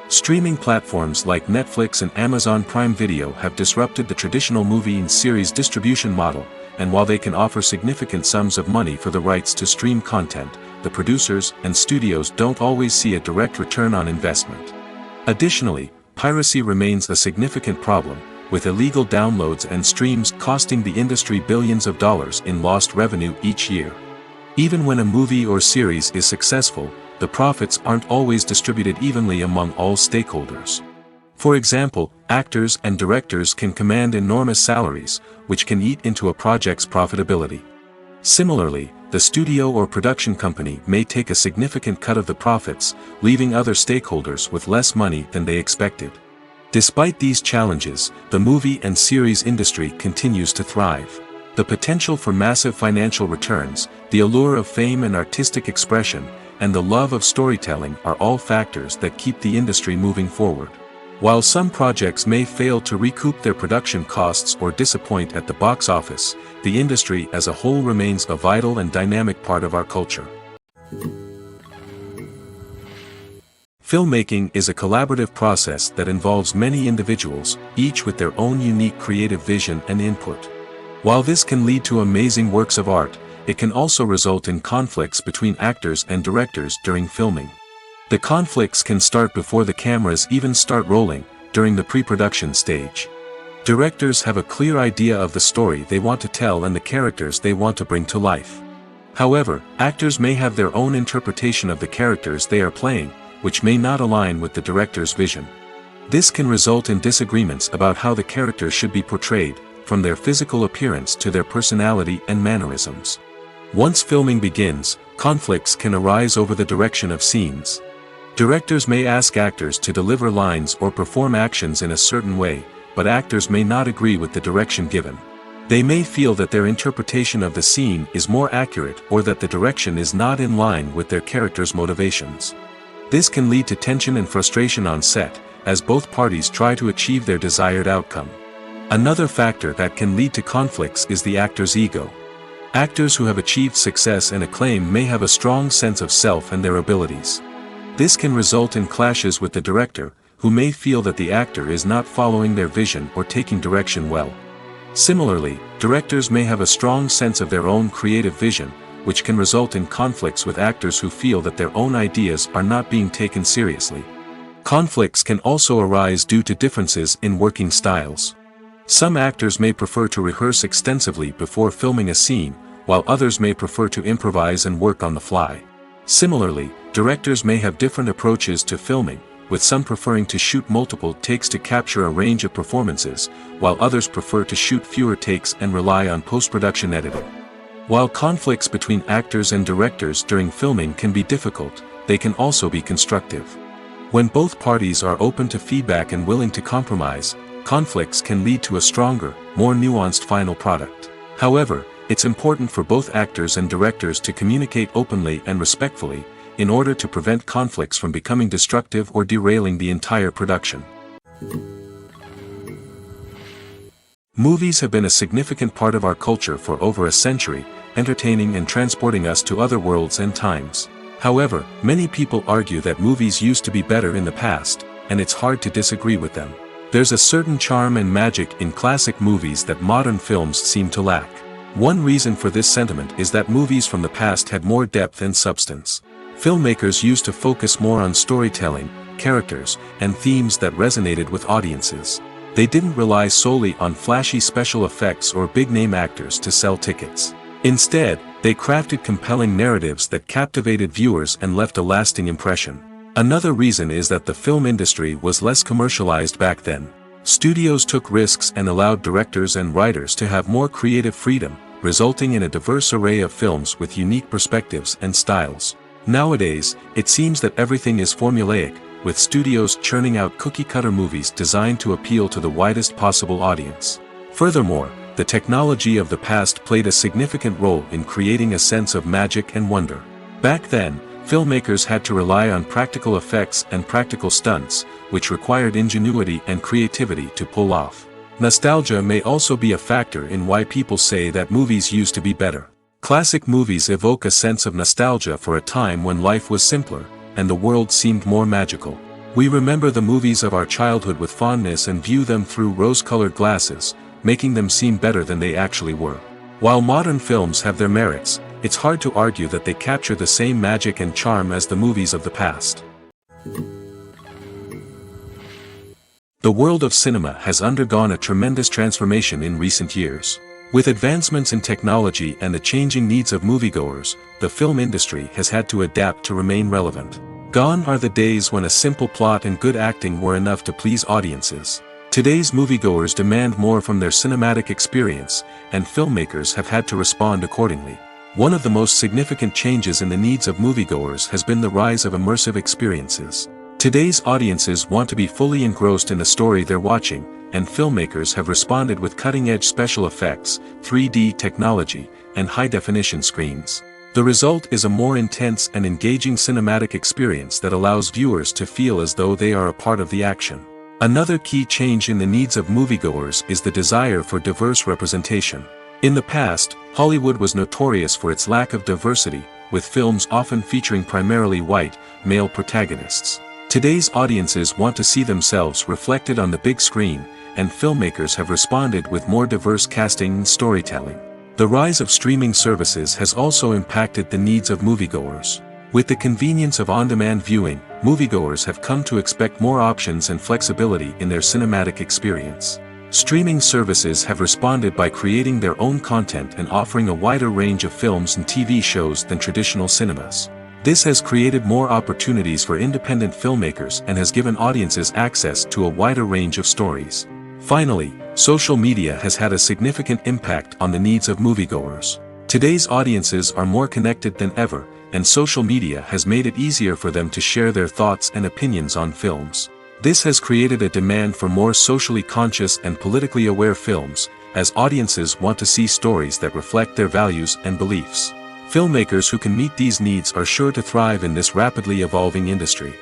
Streaming platforms like Netflix and Amazon Prime Video have disrupted the traditional movie and series distribution model, and while they can offer significant sums of money for the rights to stream content, the producers and studios don't always see a direct return on investment. Additionally, piracy remains a significant problem, with illegal downloads and streams costing the industry billions of dollars in lost revenue each year. Even when a movie or series is successful, the profits aren't always distributed evenly among all stakeholders. For example, actors and directors can command enormous salaries, which can eat into a project's profitability. Similarly, the studio or production company may take a significant cut of the profits, leaving other stakeholders with less money than they expected. Despite these challenges, the movie and series industry continues to thrive. The potential for massive financial returns, the allure of fame and artistic expression, and the love of storytelling are all factors that keep the industry moving forward. While some projects may fail to recoup their production costs or disappoint at the box office, the industry as a whole remains a vital and dynamic part of our culture. Filmmaking is a collaborative process that involves many individuals, each with their own unique creative vision and input. While this can lead to amazing works of art, it can also result in conflicts between actors and directors during filming. The conflicts can start before the cameras even start rolling, during the pre-production stage. Directors have a clear idea of the story they want to tell and the characters they want to bring to life. However, actors may have their own interpretation of the characters they are playing, which may not align with the director's vision. This can result in disagreements about how the characters should be portrayed, from their physical appearance to their personality and mannerisms. Once filming begins, conflicts can arise over the direction of scenes. Directors may ask actors to deliver lines or perform actions in a certain way, but actors may not agree with the direction given. They may feel that their interpretation of the scene is more accurate or that the direction is not in line with their character's motivations. This can lead to tension and frustration on set, as both parties try to achieve their desired outcome. Another factor that can lead to conflicts is the actor's ego. Actors who have achieved success and acclaim may have a strong sense of self and their abilities. This can result in clashes with the director, who may feel that the actor is not following their vision or taking direction well. Similarly, directors may have a strong sense of their own creative vision, which can result in conflicts with actors who feel that their own ideas are not being taken seriously. Conflicts can also arise due to differences in working styles. Some actors may prefer to rehearse extensively before filming a scene, while others may prefer to improvise and work on the fly. Similarly, directors may have different approaches to filming, with some preferring to shoot multiple takes to capture a range of performances, while others prefer to shoot fewer takes and rely on post-production editing. While conflicts between actors and directors during filming can be difficult, they can also be constructive. When both parties are open to feedback and willing to compromise, conflicts can lead to a stronger, more nuanced final product. However, it's important for both actors and directors to communicate openly and respectfully, in order to prevent conflicts from becoming destructive or derailing the entire production. Movies have been a significant part of our culture for over a century, entertaining and transporting us to other worlds and times. However, many people argue that movies used to be better in the past, and it's hard to disagree with them. There's a certain charm and magic in classic movies that modern films seem to lack. One reason for this sentiment is that movies from the past had more depth and substance. Filmmakers used to focus more on storytelling, characters, and themes that resonated with audiences. They didn't rely solely on flashy special effects or big-name actors to sell tickets. Instead, they crafted compelling narratives that captivated viewers and left a lasting impression. Another reason is that the film industry was less commercialized back then. Studios took risks and allowed directors and writers to have more creative freedom, resulting in a diverse array of films with unique perspectives and styles. Nowadays, it seems that everything is formulaic, with studios churning out cookie-cutter movies designed to appeal to the widest possible audience. Furthermore, the technology of the past played a significant role in creating a sense of magic and wonder. Back then, filmmakers had to rely on practical effects and practical stunts, which required ingenuity and creativity to pull off. Nostalgia may also be a factor in why people say that movies used to be better. Classic movies evoke a sense of nostalgia for a time when life was simpler, and the world seemed more magical. We remember the movies of our childhood with fondness and view them through rose-colored glasses, making them seem better than they actually were. While modern films have their merits, it's hard to argue that they capture the same magic and charm as the movies of the past. The world of cinema has undergone a tremendous transformation in recent years. With advancements in technology and the changing needs of moviegoers, the film industry has had to adapt to remain relevant. Gone are the days when a simple plot and good acting were enough to please audiences. Today's moviegoers demand more from their cinematic experience, and filmmakers have had to respond accordingly. One of the most significant changes in the needs of moviegoers has been the rise of immersive experiences. Today's audiences want to be fully engrossed in the story they're watching, and filmmakers have responded with cutting-edge special effects, 3D technology, and high-definition screens. The result is a more intense and engaging cinematic experience that allows viewers to feel as though they are a part of the action. Another key change in the needs of moviegoers is the desire for diverse representation. In the past, Hollywood was notorious for its lack of diversity, with films often featuring primarily white, male protagonists. Today's audiences want to see themselves reflected on the big screen, and filmmakers have responded with more diverse casting and storytelling. The rise of streaming services has also impacted the needs of moviegoers. With the convenience of on-demand viewing, moviegoers have come to expect more options and flexibility in their cinematic experience. Streaming services have responded by creating their own content and offering a wider range of films and TV shows than traditional cinemas. This has created more opportunities for independent filmmakers and has given audiences access to a wider range of stories. Finally, social media has had a significant impact on the needs of moviegoers. Today's audiences are more connected than ever, and social media has made it easier for them to share their thoughts and opinions on films. This has created a demand for more socially conscious and politically aware films, as audiences want to see stories that reflect their values and beliefs. Filmmakers who can meet these needs are sure to thrive in this rapidly evolving industry.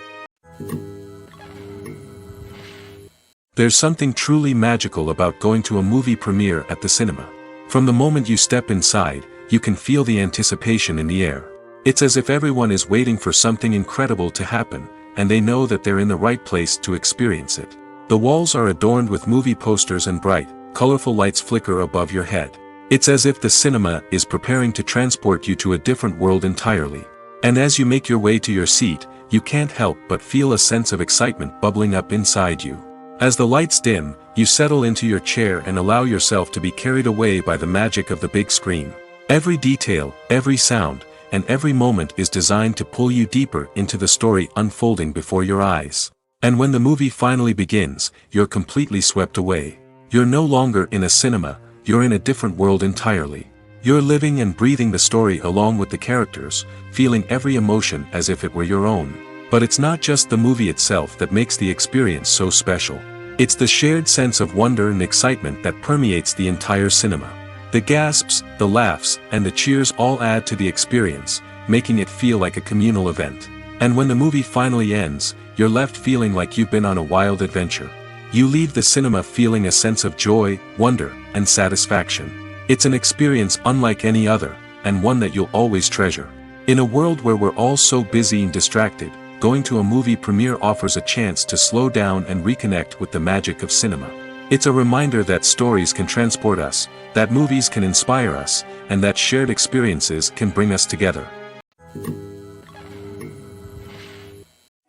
There's something truly magical about going to a movie premiere at the cinema. From the moment you step inside, you can feel the anticipation in the air. It's as if everyone is waiting for something incredible to happen, and they know that they're in the right place to experience it. The walls are adorned with movie posters and bright, colorful lights flicker above your head. It's as if the cinema is preparing to transport you to a different world entirely. And as you make your way to your seat, you can't help but feel a sense of excitement bubbling up inside you. As the lights dim, you settle into your chair and allow yourself to be carried away by the magic of the big screen. Every detail, every sound, and every moment is designed to pull you deeper into the story unfolding before your eyes. And when the movie finally begins, you're completely swept away. You're no longer in a cinema, you're in a different world entirely. You're living and breathing the story along with the characters, feeling every emotion as if it were your own. But it's not just the movie itself that makes the experience so special. It's the shared sense of wonder and excitement that permeates the entire cinema. The gasps, the laughs, and the cheers all add to the experience, making it feel like a communal event. And when the movie finally ends, you're left feeling like you've been on a wild adventure. You leave the cinema feeling a sense of joy, wonder, and satisfaction. It's an experience unlike any other, and one that you'll always treasure. In a world where we're all so busy and distracted, going to a movie premiere offers a chance to slow down and reconnect with the magic of cinema. It's a reminder that stories can transport us, that movies can inspire us, and that shared experiences can bring us together.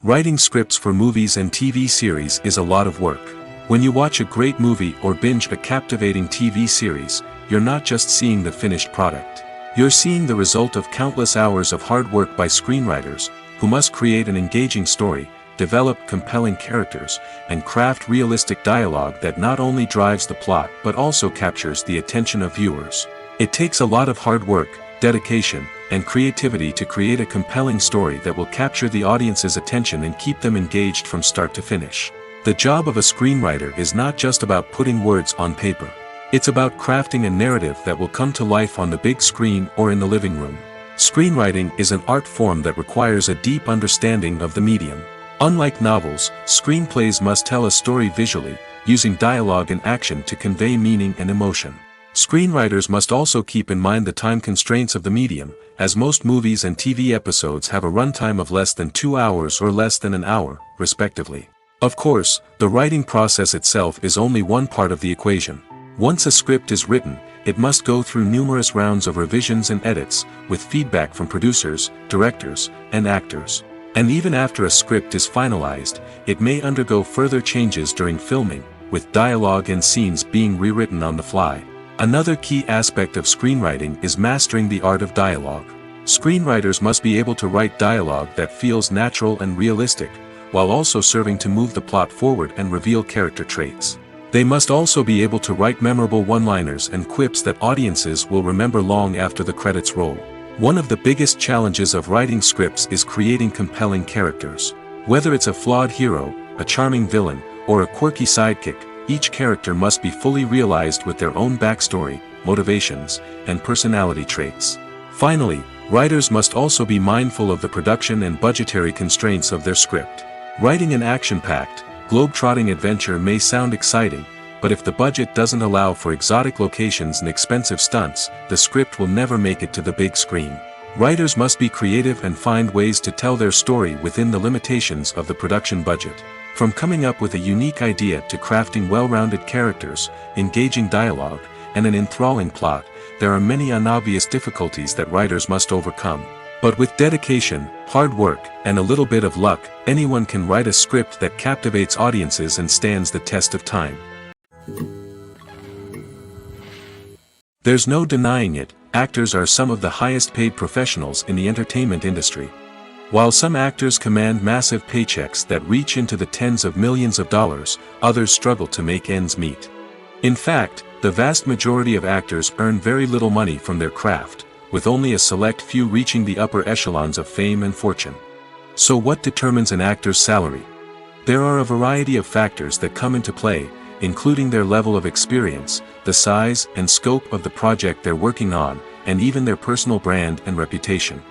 Writing scripts for movies and TV series is a lot of work. When you watch a great movie or binge a captivating TV series, you're not just seeing the finished product. You're seeing the result of countless hours of hard work by screenwriters, who must create an engaging story, develop compelling characters, and craft realistic dialogue that not only drives the plot but also captures the attention of viewers. It takes a lot of hard work, dedication, and creativity to create a compelling story that will capture the audience's attention and keep them engaged from start to finish. The job of a screenwriter is not just about putting words on paper. It's about crafting a narrative that will come to life on the big screen or in the living room. Screenwriting is an art form that requires a deep understanding of the medium. Unlike novels, screenplays must tell a story visually, using dialogue and action to convey meaning and emotion. Screenwriters must also keep in mind the time constraints of the medium, as most movies and TV episodes have a runtime of less than 2 hours or less than an hour, respectively. Of course, the writing process itself is only one part of the equation. Once a script is written, it must go through numerous rounds of revisions and edits, with feedback from producers, directors, and actors. And even after a script is finalized, it may undergo further changes during filming, with dialogue and scenes being rewritten on the fly. Another key aspect of screenwriting is mastering the art of dialogue. Screenwriters must be able to write dialogue that feels natural and realistic, while also serving to move the plot forward and reveal character traits. They must also be able to write memorable one-liners and quips that audiences will remember long after the credits roll. One of the biggest challenges of writing scripts is creating compelling characters. Whether it's a flawed hero, a charming villain, or a quirky sidekick, each character must be fully realized with their own backstory, motivations, and personality traits. Finally, writers must also be mindful of the production and budgetary constraints of their script. Writing an action-packed, globe-trotting adventure may sound exciting, but if the budget doesn't allow for exotic locations and expensive stunts, the script will never make it to the big screen. Writers must be creative and find ways to tell their story within the limitations of the production budget. From coming up with a unique idea to crafting well-rounded characters, engaging dialogue, and an enthralling plot, there are many unobvious difficulties that writers must overcome. But with dedication, hard work, and a little bit of luck, anyone can write a script that captivates audiences and stands the test of time. There's no denying it, actors are some of the highest-paid professionals in the entertainment industry. While some actors command massive paychecks that reach into the tens of millions of dollars, others struggle to make ends meet. In fact, the vast majority of actors earn very little money from their craft, with only a select few reaching the upper echelons of fame and fortune. So what determines an actor's salary? There are a variety of factors that come into play, including their level of experience, the size and scope of the project they're working on, and even their personal brand and reputation.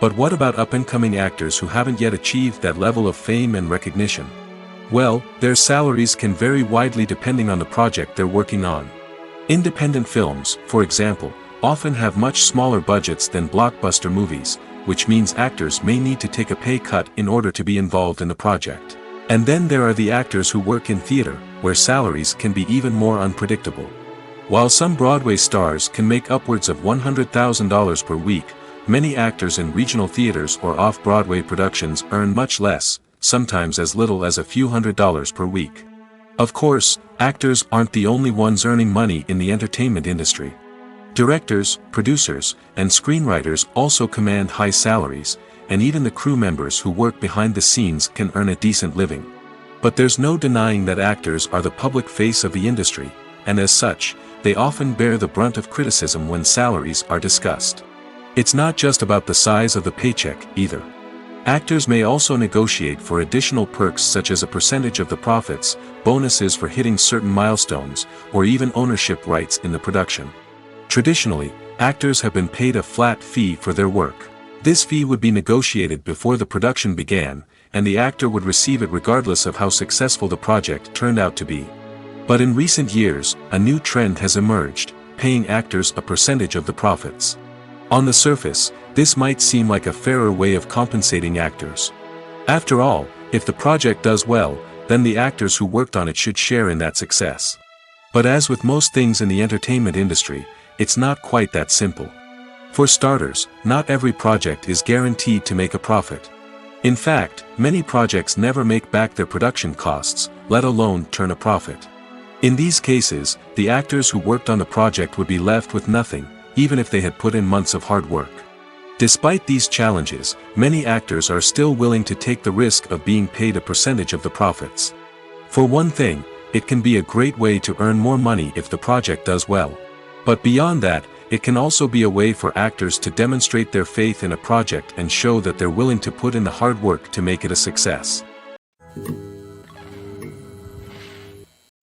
But what about up-and-coming actors who haven't yet achieved that level of fame and recognition? Well, their salaries can vary widely depending on the project they're working on. Independent films, for example, often have much smaller budgets than blockbuster movies, which means actors may need to take a pay cut in order to be involved in the project. And then there are the actors who work in theater, where salaries can be even more unpredictable. While some Broadway stars can make upwards of $100,000 per week, many actors in regional theaters or off-Broadway productions earn much less, sometimes as little as a few $100s per week. Of course, actors aren't the only ones earning money in the entertainment industry. Directors, producers, and screenwriters also command high salaries, and even the crew members who work behind the scenes can earn a decent living. But there's no denying that actors are the public face of the industry, and as such, they often bear the brunt of criticism when salaries are discussed. It's not just about the size of the paycheck, either. Actors may also negotiate for additional perks such as a percentage of the profits, bonuses for hitting certain milestones, or even ownership rights in the production. Traditionally, actors have been paid a flat fee for their work. This fee would be negotiated before the production began, and the actor would receive it regardless of how successful the project turned out to be. But in recent years, a new trend has emerged, paying actors a percentage of the profits. On the surface, this might seem like a fairer way of compensating actors. After all, if the project does well, then the actors who worked on it should share in that success. But as with most things in the entertainment industry, it's not quite that simple. For starters, not every project is guaranteed to make a profit. In fact, many projects never make back their production costs, let alone turn a profit. In these cases, the actors who worked on the project would be left with nothing, even if they had put in months of hard work. Despite these challenges, many actors are still willing to take the risk of being paid a percentage of the profits. For one thing, it can be a great way to earn more money if the project does well. But beyond that, it can also be a way for actors to demonstrate their faith in a project and show that they're willing to put in the hard work to make it a success.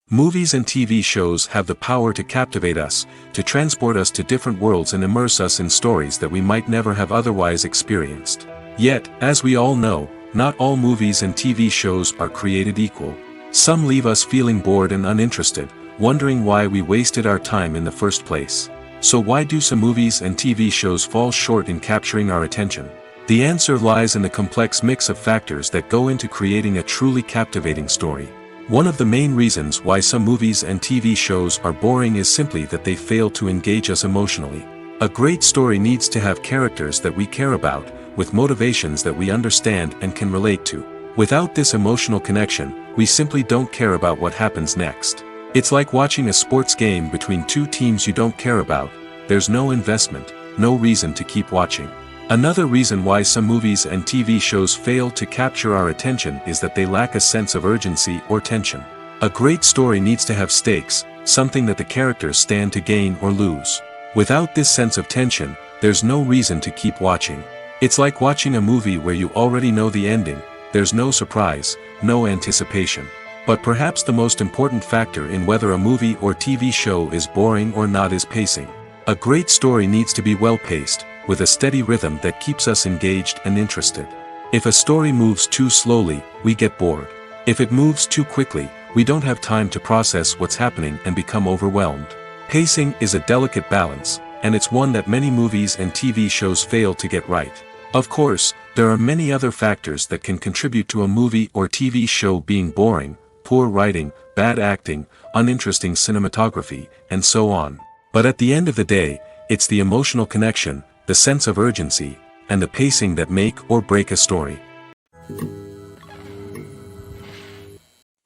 Movies and TV shows have the power to captivate us, to transport us to different worlds and immerse us in stories that we might never have otherwise experienced. Yet, as we all know, not all movies and TV shows are created equal. Some leave us feeling bored and uninterested, wondering why we wasted our time in the first place. So why do some movies and TV shows fall short in capturing our attention? The answer lies in the complex mix of factors that go into creating a truly captivating story. One of the main reasons why some movies and TV shows are boring is simply that they fail to engage us emotionally. A great story needs to have characters that we care about, with motivations that we understand and can relate to. Without this emotional connection, we simply don't care about what happens next. It's like watching a sports game between two teams you don't care about. There's no investment, no reason to keep watching. Another reason why some movies and TV shows fail to capture our attention is that they lack a sense of urgency or tension. A great story needs to have stakes, something that the characters stand to gain or lose. Without this sense of tension, there's no reason to keep watching. It's like watching a movie where you already know the ending. There's no surprise, no anticipation. But perhaps the most important factor in whether a movie or TV show is boring or not is pacing. A great story needs to be well-paced, with a steady rhythm that keeps us engaged and interested. If a story moves too slowly, we get bored. If it moves too quickly, we don't have time to process what's happening and become overwhelmed. Pacing is a delicate balance, and it's one that many movies and TV shows fail to get right. Of course, there are many other factors that can contribute to a movie or TV show being boring: poor writing, bad acting, uninteresting cinematography, and so on. But at the end of the day, it's the emotional connection, the sense of urgency, and the pacing that make or break a story.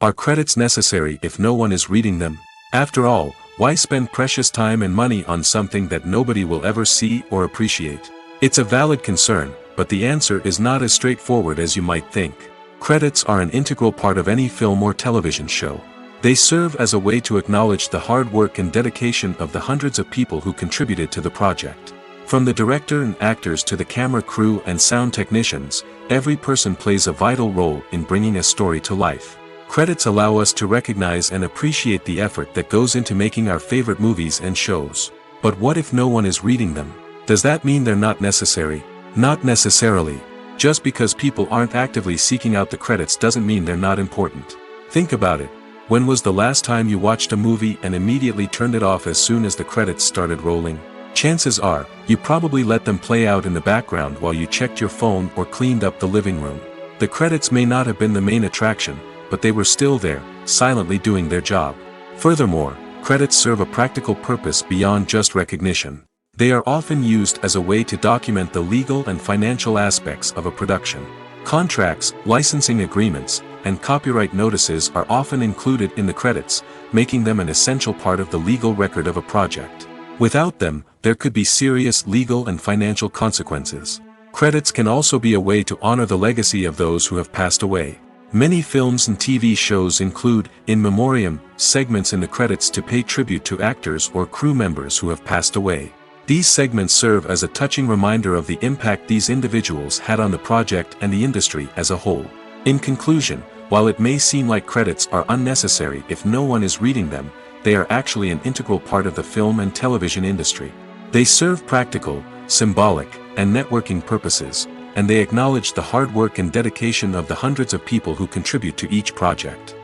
Are credits necessary if no one is reading them? After all, why spend precious time and money on something that nobody will ever see or appreciate? It's a valid concern, but the answer is not as straightforward as you might think. Credits are an integral part of any film or television show. They serve as a way to acknowledge the hard work and dedication of the hundreds of people who contributed to the project. From the director and actors to the camera crew and sound technicians, every person plays a vital role in bringing a story to life. Credits allow us to recognize and appreciate the effort that goes into making our favorite movies and shows. But what if no one is reading them? Does that mean they're not necessary? Not necessarily. Just because people aren't actively seeking out the credits doesn't mean they're not important. Think about it. When was the last time you watched a movie and immediately turned it off as soon as the credits started rolling? Chances are, you probably let them play out in the background while you checked your phone or cleaned up the living room. The credits may not have been the main attraction, but they were still there, silently doing their job. Furthermore, credits serve a practical purpose beyond just recognition. They are often used as a way to document the legal and financial aspects of a production. Contracts, licensing agreements, and copyright notices are often included in the credits, making them an essential part of the legal record of a project. Without them, there could be serious legal and financial consequences. Credits can also be a way to honor the legacy of those who have passed away. Many films and TV shows include, in memoriam, segments in the credits to pay tribute to actors or crew members who have passed away. These segments serve as a touching reminder of the impact these individuals had on the project and the industry as a whole. In conclusion, while it may seem like credits are unnecessary if no one is reading them, they are actually an integral part of the film and television industry. They serve practical, symbolic, and networking purposes, and they acknowledge the hard work and dedication of the hundreds of people who contribute to each project.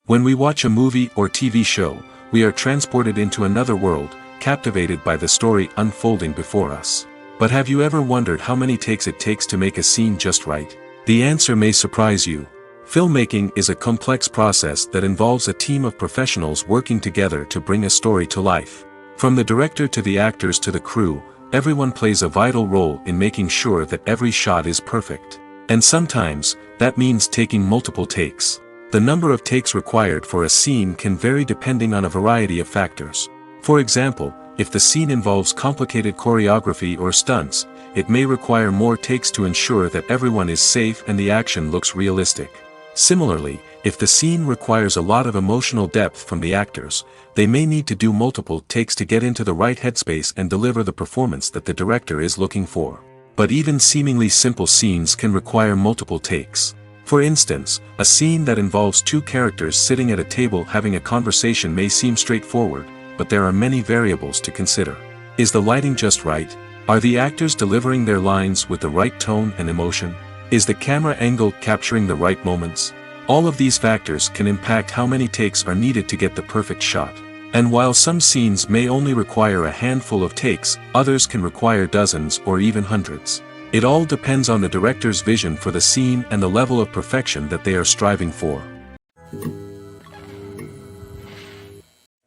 When we watch a movie or TV show, we are transported into another world, captivated by the story unfolding before us. But have you ever wondered how many takes it takes to make a scene just right? The answer may surprise you. Filmmaking is a complex process that involves a team of professionals working together to bring a story to life. From the director to the actors to the crew, everyone plays a vital role in making sure that every shot is perfect. And sometimes, that means taking multiple takes. The number of takes required for a scene can vary depending on a variety of factors. For example, if the scene involves complicated choreography or stunts, it may require more takes to ensure that everyone is safe and the action looks realistic. Similarly, if the scene requires a lot of emotional depth from the actors, they may need to do multiple takes to get into the right headspace and deliver the performance that the director is looking for. But even seemingly simple scenes can require multiple takes. For instance, a scene that involves two characters sitting at a table having a conversation may seem straightforward, but there are many variables to consider. Is the lighting just right? Are the actors delivering their lines with the right tone and emotion? Is the camera angle capturing the right moments? All of these factors can impact how many takes are needed to get the perfect shot. And while some scenes may only require a handful of takes, others can require dozens or even hundreds. It all depends on the director's vision for the scene and the level of perfection that they are striving for.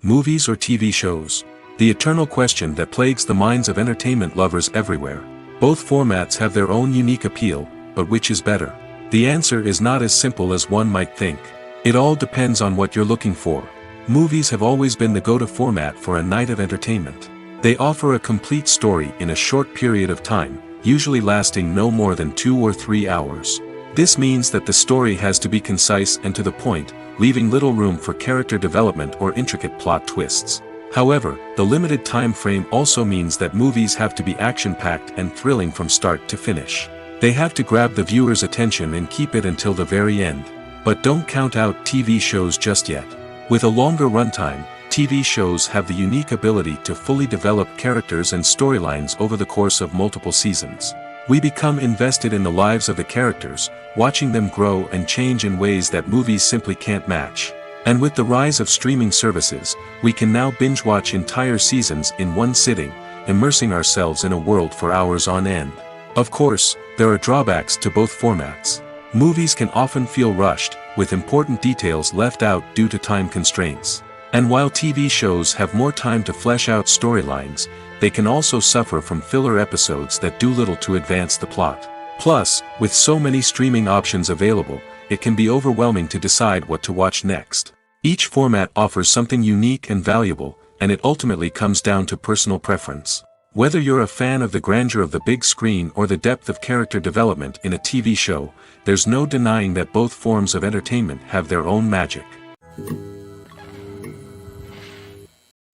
Movies or TV shows? The eternal question that plagues the minds of entertainment lovers everywhere. Both formats have their own unique appeal, but which is better? The answer is not as simple as one might think. It all depends on what you're looking for. Movies have always been the go-to format for a night of entertainment. They offer a complete story in a short period of time, usually lasting no more than 2 or 3 hours. This means that the story has to be concise and to the point, leaving little room for character development or intricate plot twists. However, the limited time frame also means that movies have to be action-packed and thrilling from start to finish. They have to grab the viewer's attention and keep it until the very end. But don't count out TV shows just yet. With a longer runtime, TV shows have the unique ability to fully develop characters and storylines over the course of multiple seasons. We become invested in the lives of the characters, watching them grow and change in ways that movies simply can't match. And with the rise of streaming services, we can now binge-watch entire seasons in one sitting, immersing ourselves in a world for hours on end. Of course, there are drawbacks to both formats. Movies can often feel rushed, with important details left out due to time constraints. And while TV shows have more time to flesh out storylines, they can also suffer from filler episodes that do little to advance the plot. Plus, with so many streaming options available, it can be overwhelming to decide what to watch next. Each format offers something unique and valuable, and it ultimately comes down to personal preference. Whether you're a fan of the grandeur of the big screen or the depth of character development in a TV show, there's no denying that both forms of entertainment have their own magic.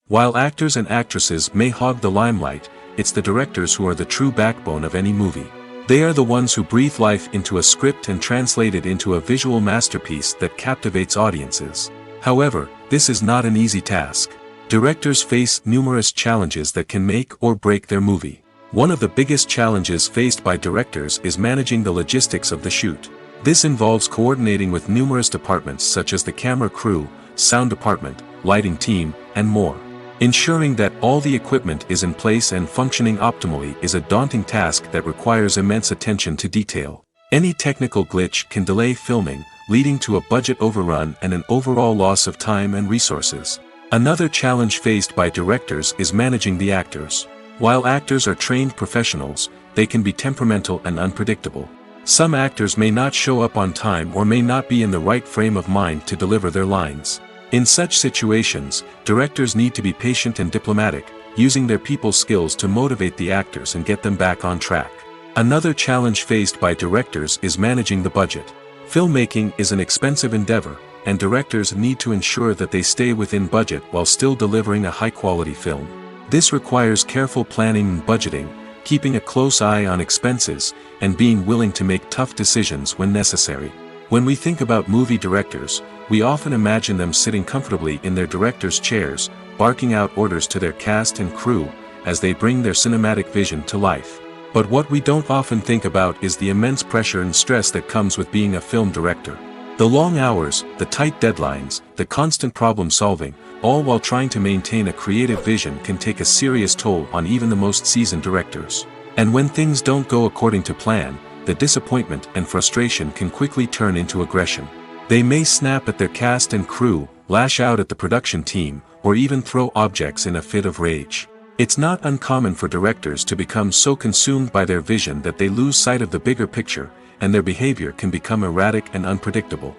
While actors and actresses may hog the limelight, it's the directors who are the true backbone of any movie. They are the ones who breathe life into a script and translate it into a visual masterpiece that captivates audiences. However, this is not an easy task. Directors face numerous challenges that can make or break their movie. One of the biggest challenges faced by directors is managing the logistics of the shoot. This involves coordinating with numerous departments such as the camera crew, sound department, lighting team, and more. Ensuring that all the equipment is in place and functioning optimally is a daunting task that requires immense attention to detail. Any technical glitch can delay filming, leading to a budget overrun and an overall loss of time and resources. Another challenge faced by directors is managing the actors. While actors are trained professionals, they can be temperamental and unpredictable. Some actors may not show up on time or may not be in the right frame of mind to deliver their lines. In such situations, directors need to be patient and diplomatic, using their people skills to motivate the actors and get them back on track. Another challenge faced by directors is managing the budget. Filmmaking is an expensive endeavor, and directors need to ensure that they stay within budget while still delivering a high-quality film. This requires careful planning and budgeting, keeping a close eye on expenses, and being willing to make tough decisions when necessary. When we think about movie directors, we often imagine them sitting comfortably in their director's chairs, barking out orders to their cast and crew, as they bring their cinematic vision to life. But what we don't often think about is the immense pressure and stress that comes with being a film director. The long hours, the tight deadlines, the constant problem solving, all while trying to maintain a creative vision can take a serious toll on even the most seasoned directors. And when things don't go according to plan, the disappointment and frustration can quickly turn into aggression. They may snap at their cast and crew, lash out at the production team, or even throw objects in a fit of rage. It's not uncommon for directors to become so consumed by their vision that they lose sight of the bigger picture, and their behavior can become erratic and unpredictable.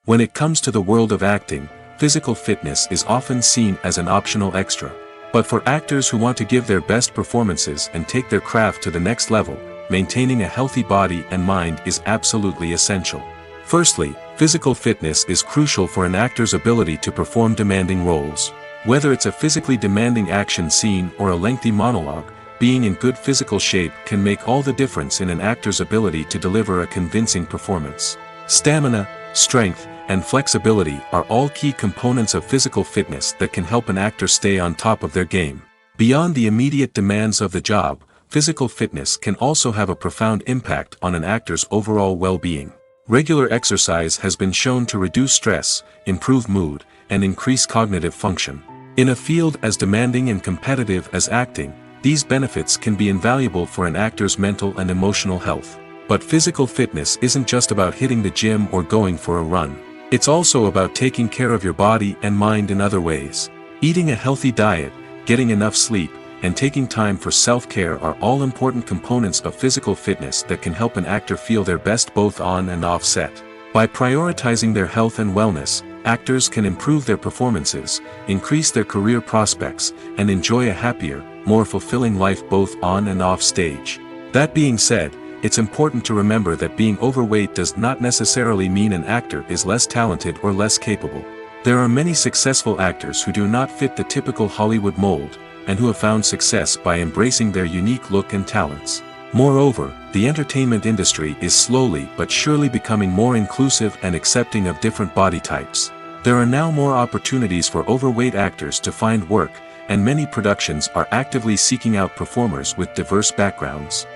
When it comes to the world of acting, physical fitness is often seen as an optional extra. But for actors who want to give their best performances and take their craft to the next level, maintaining a healthy body and mind is absolutely essential. Firstly, physical fitness is crucial for an actor's ability to perform demanding roles. Whether it's a physically demanding action scene or a lengthy monologue, being in good physical shape can make all the difference in an actor's ability to deliver a convincing performance. Stamina, strength, and flexibility are all key components of physical fitness that can help an actor stay on top of their game. Beyond the immediate demands of the job, physical fitness can also have a profound impact on an actor's overall well-being. Regular exercise has been shown to reduce stress, improve mood, and increase cognitive function. In a field as demanding and competitive as acting, these benefits can be invaluable for an actor's mental and emotional health. But physical fitness isn't just about hitting the gym or going for a run. It's also about taking care of your body and mind in other ways. Eating a healthy diet, getting enough sleep, and taking time for self-care are all important components of physical fitness that can help an actor feel their best both on and off set. By prioritizing their health and wellness, actors can improve their performances, increase their career prospects, and enjoy a happier, more fulfilling life both on and off stage. That being said, it's important to remember that being overweight does not necessarily mean an actor is less talented or less capable. There are many successful actors who do not fit the typical Hollywood mold, and who have found success by embracing their unique look and talents. Moreover, the entertainment industry is slowly but surely becoming more inclusive and accepting of different body types. There are now more opportunities for overweight actors to find work, and many productions are actively seeking out performers with diverse backgrounds.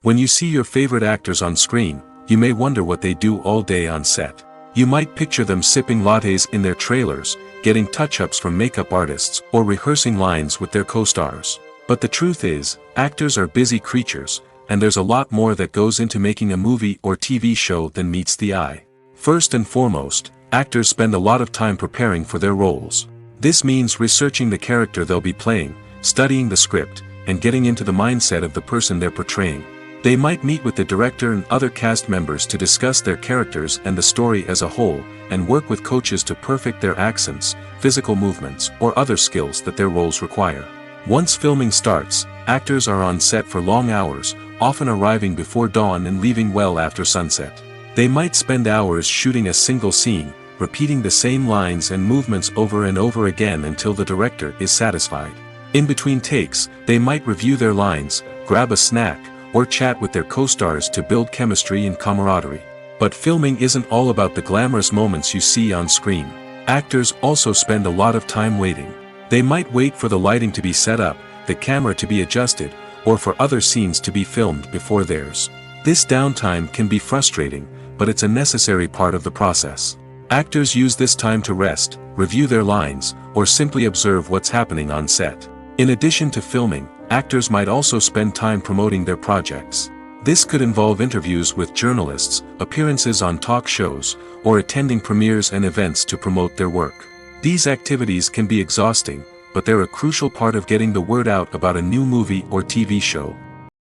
When you see your favorite actors on screen, you may wonder what they do all day on set. You might picture them sipping lattes in their trailers, getting touch-ups from makeup artists, or rehearsing lines with their co-stars. But the truth is, actors are busy creatures, and there's a lot more that goes into making a movie or TV show than meets the eye. First and foremost, actors spend a lot of time preparing for their roles. This means researching the character they'll be playing, studying the script, and getting into the mindset of the person they're portraying. They might meet with the director and other cast members to discuss their characters and the story as a whole, and work with coaches to perfect their accents, physical movements, or other skills that their roles require. Once filming starts, actors are on set for long hours, often arriving before dawn and leaving well after sunset. They might spend hours shooting a single scene, repeating the same lines and movements over and over again until the director is satisfied. In between takes, they might review their lines, grab a snack, or chat with their co-stars to build chemistry and camaraderie. But filming isn't all about the glamorous moments you see on screen. Actors also spend a lot of time waiting. They might wait for the lighting to be set up, the camera to be adjusted, or for other scenes to be filmed before theirs. This downtime can be frustrating, but it's a necessary part of the process. Actors use this time to rest, review their lines, or simply observe what's happening on set. In addition to filming, actors might also spend time promoting their projects. This could involve interviews with journalists, appearances on talk shows, or attending premieres and events to promote their work. These activities can be exhausting, but they're a crucial part of getting the word out about a new movie or TV show.